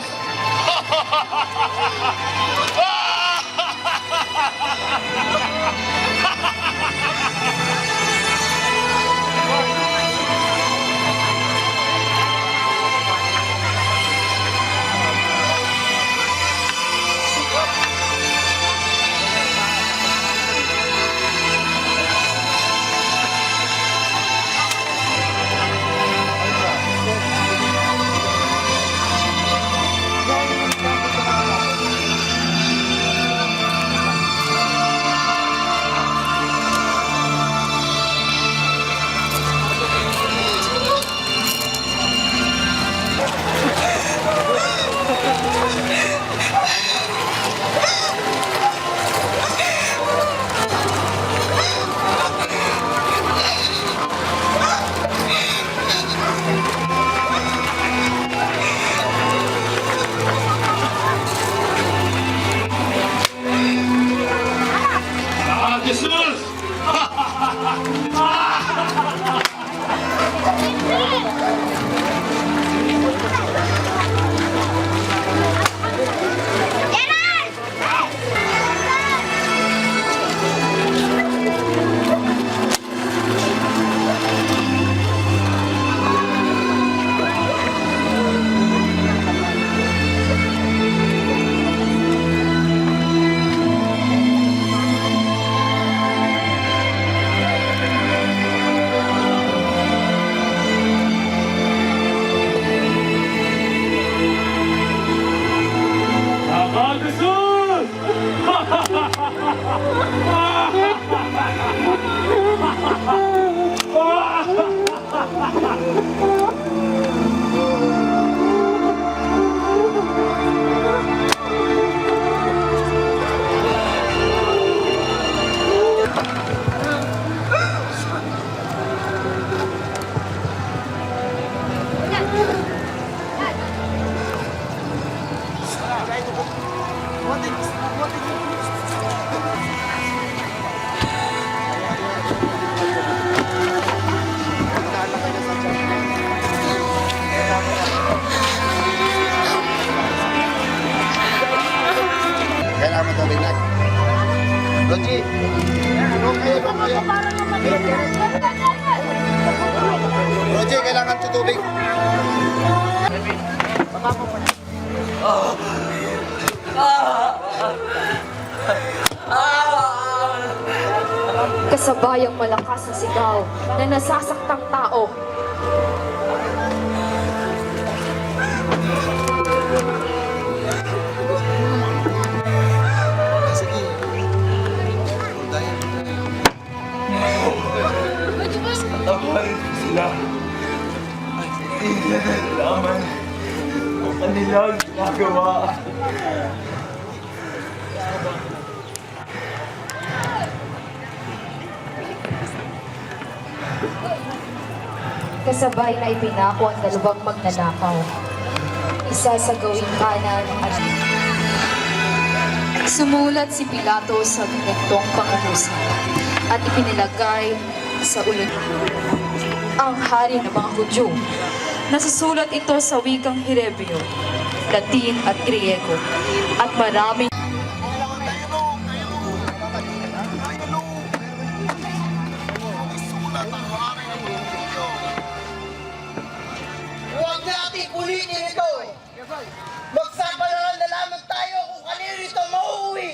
Kailangan mo tubig na. Logi! Roger, kailangan sa tubig. Kasabayang malakas na sigaw na nasasaktang tao. Tawarin sila. At hindi na nalaman kanilang ginagawa. Kasabay na ipinako ang dalawang magnanakaw. Isa sa gawing kanan at sumulat si Pilato sa ganitong pangukusa at ipinilagay sa ulo ang hari ng mga Hudyo. Nasusulat ito sa wikang Hebreo, Latin at Griego at maraming Huwag natin ulitin ito. Magsapalan na lamang tayo kung kanino ito mauwi.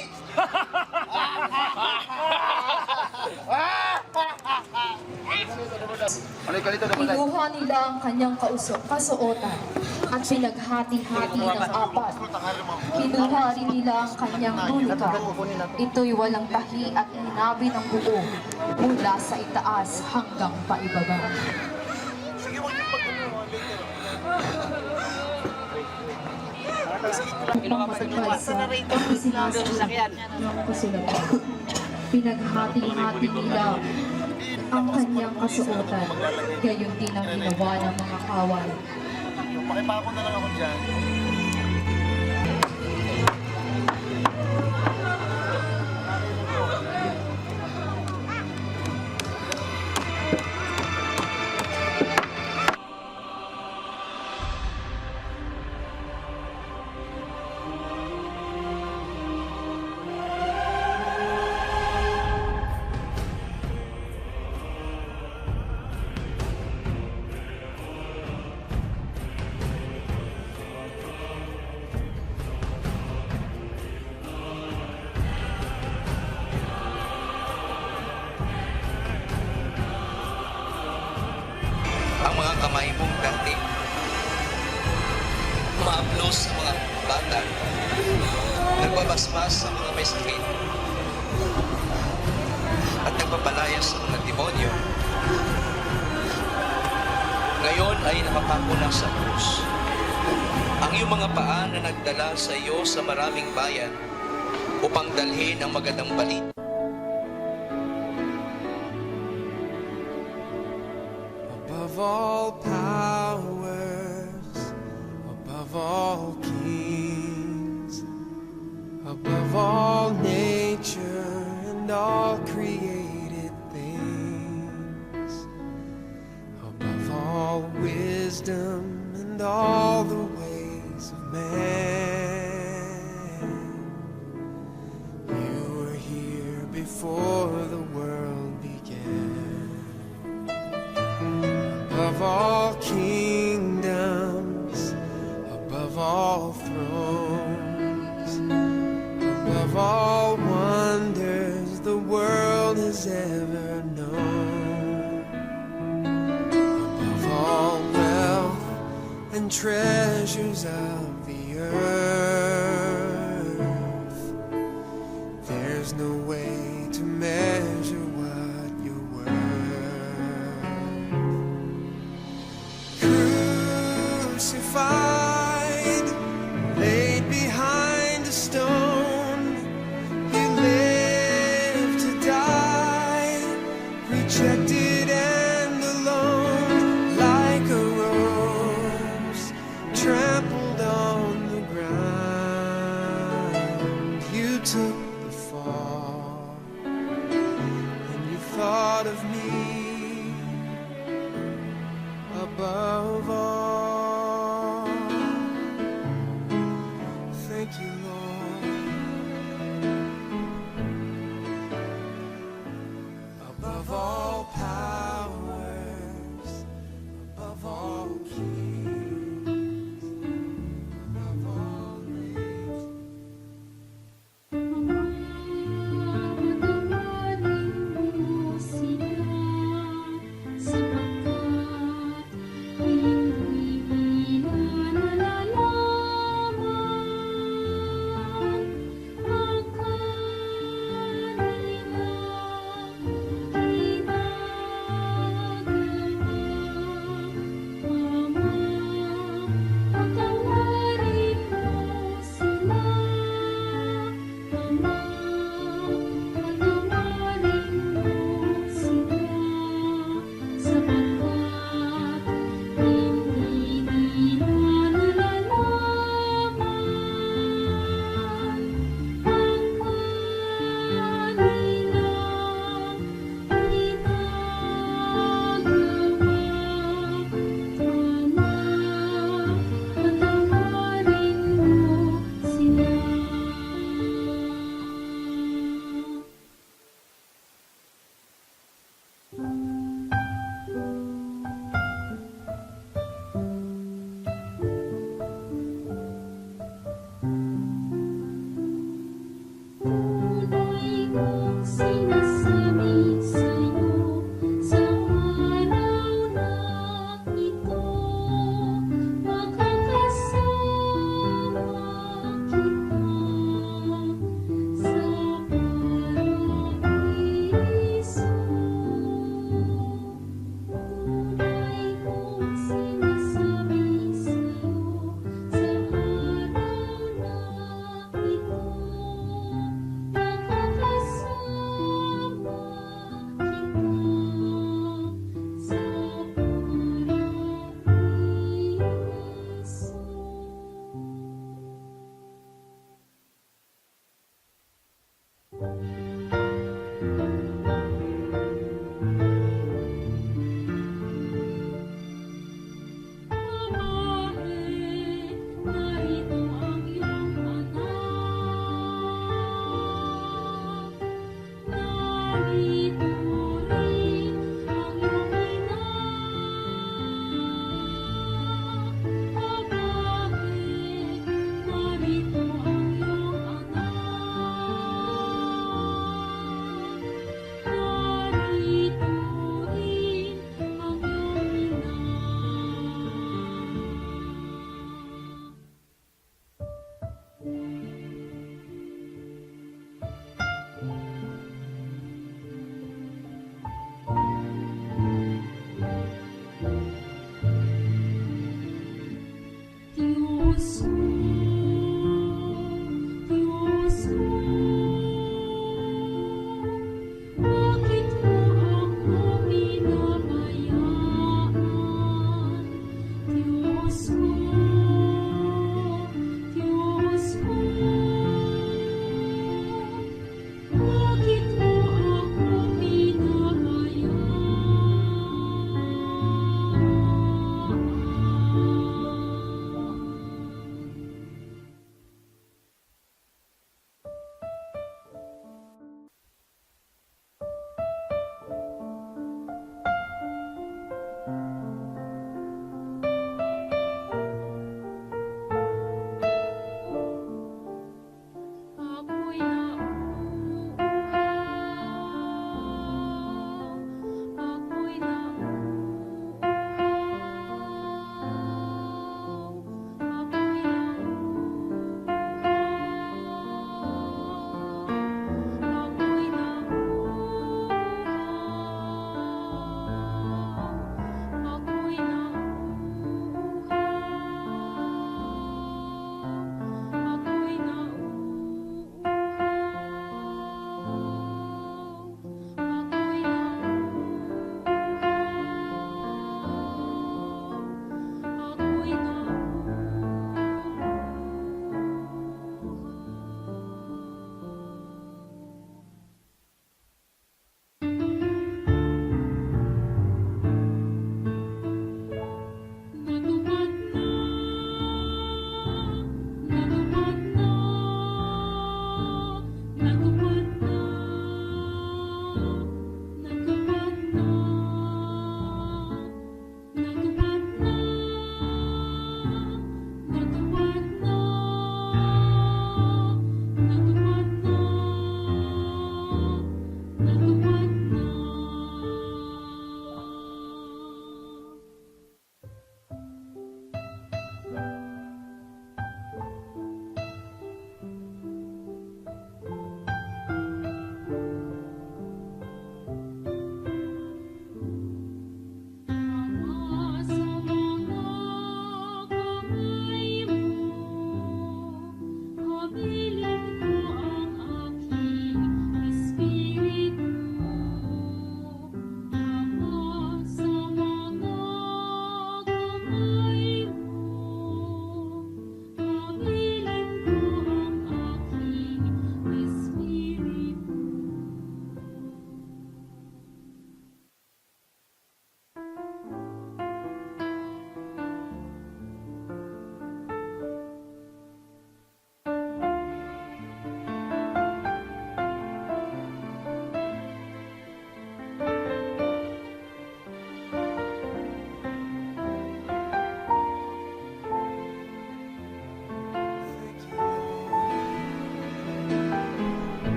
kinuha nila ang kanyang kasuotan at pinaghati-hati ng apat. Kinuha rin nila ang kanyang tunika. Ito'y walang tahi at hinabi ng buo mula sa itaas hanggang paibaba. Pinaghati-hati nila ang kanyang kasuotan, gayon din ang ginawa ng mga kawal. Pakipako na lang ako dyan. Ang mga kamay mong dati, umaaplos sa mga bata, nagbabasbas sa mga may sakit, at nagpapalayas sa mga demonyo. Ngayon ay nakapako na sa krus. Ang iyong mga paa na nagdala sa iyo sa maraming bayan upang dalhin ang magandang balita. Above all powers, above all kings, above all nature and all created things, above all wisdom and all the ways of man, you were here before the world began. Above all kingdoms, above all thrones, above all wonders the world has ever known, above all wealth and treasures of the earth, there's no way to measure what you're worth. Crucified, laid behind a stone, you lived to die, rejected and alone, like a rose trampled on the ground. You took the fall, and you thought of me above all.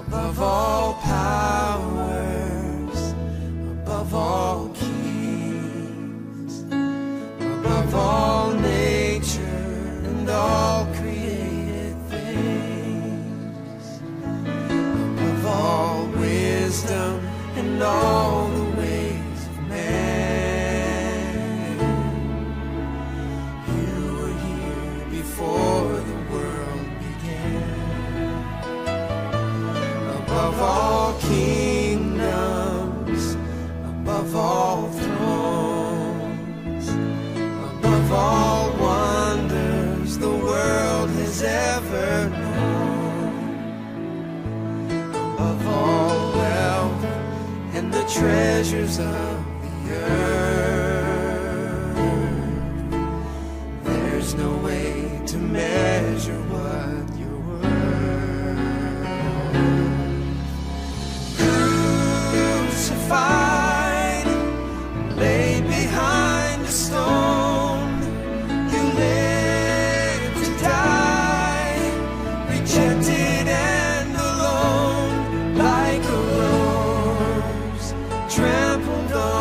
Above all powers, above all kings, above all nature and all created things, above all wisdom and all the ways of man. You were here before the world began. Above all kingdoms, above all thrones, above all wonders the world has ever known, above all wealth and the treasures of the earth, there's no way to measure what you're worth. Crucified, laid behind a stone, you lived to die, rejected and alone, like a rose trampled on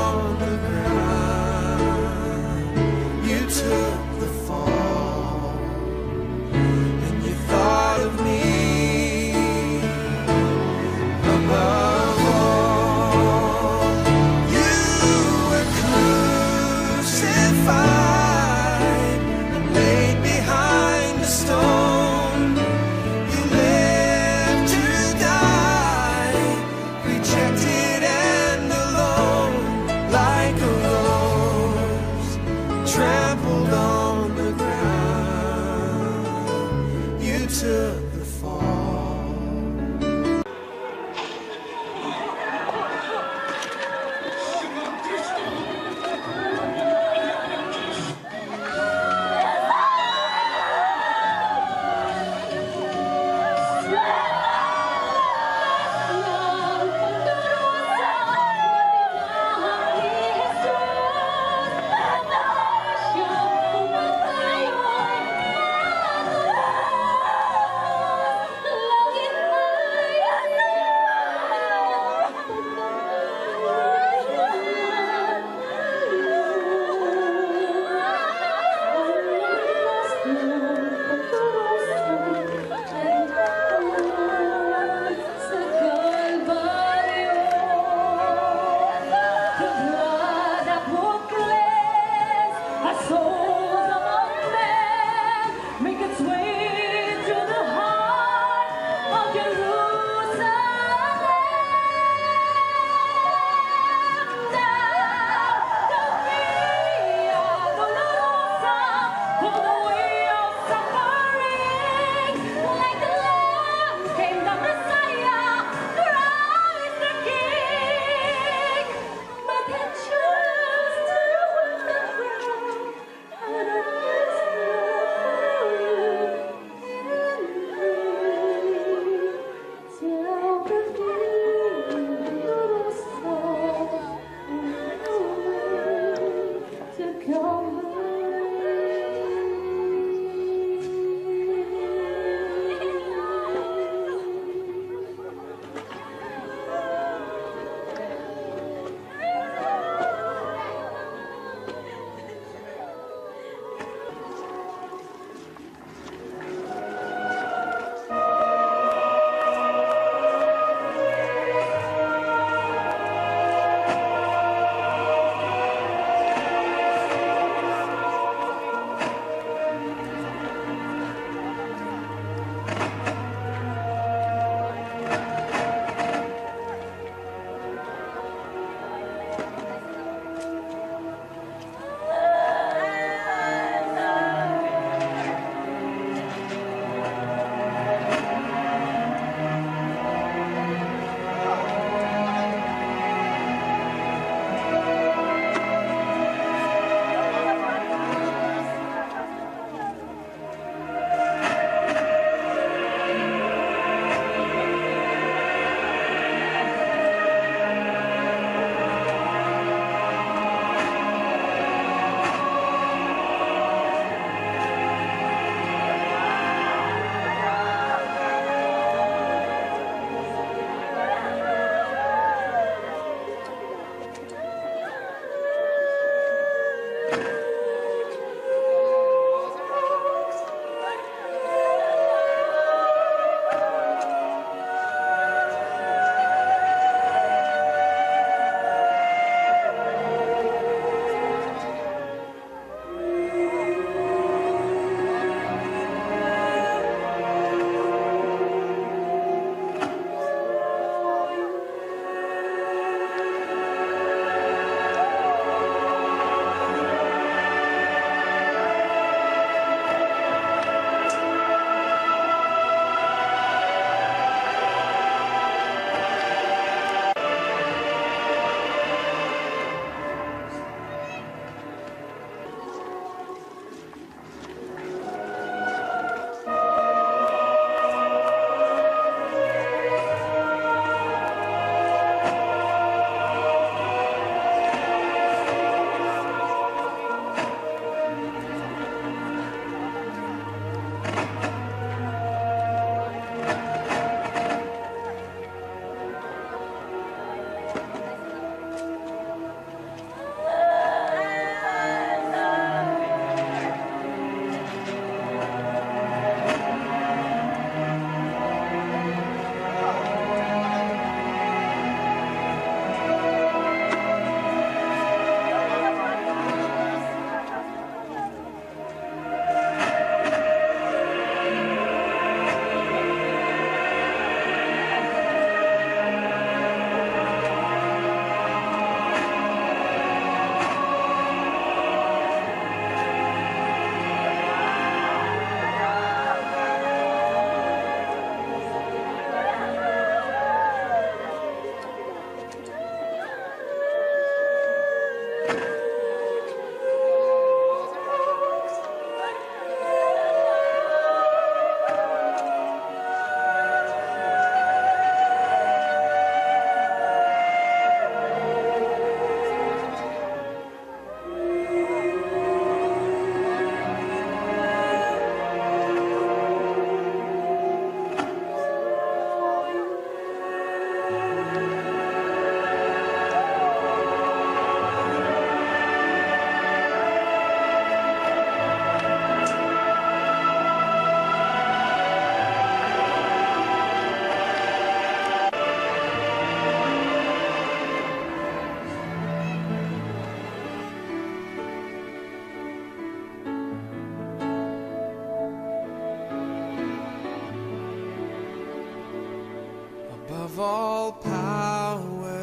above all powers,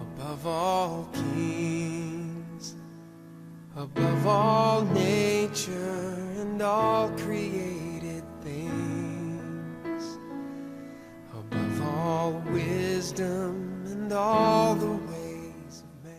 above all kings, above all nature and all created things, above all wisdom and all the ways of man.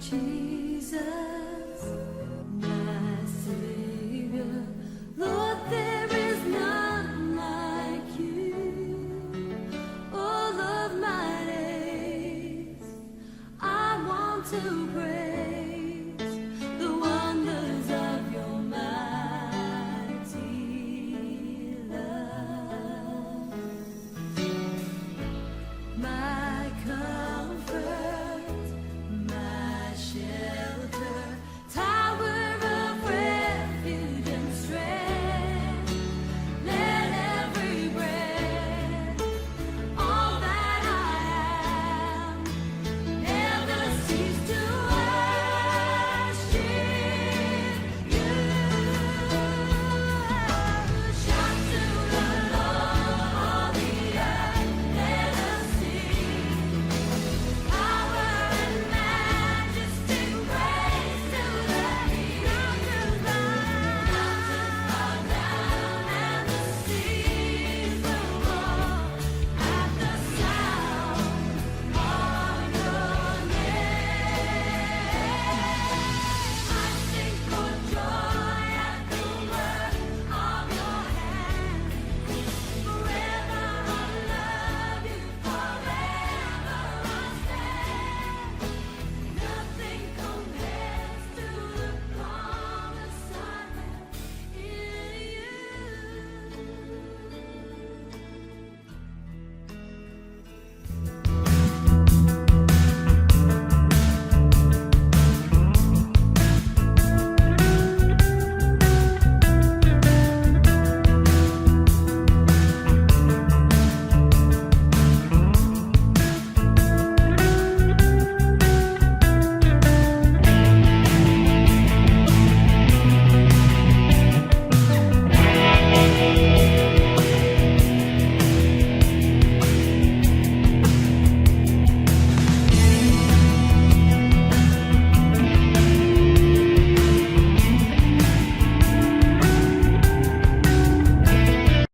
Jesus, my Savior, Lord, there is none like you. All of my days, I want to pray.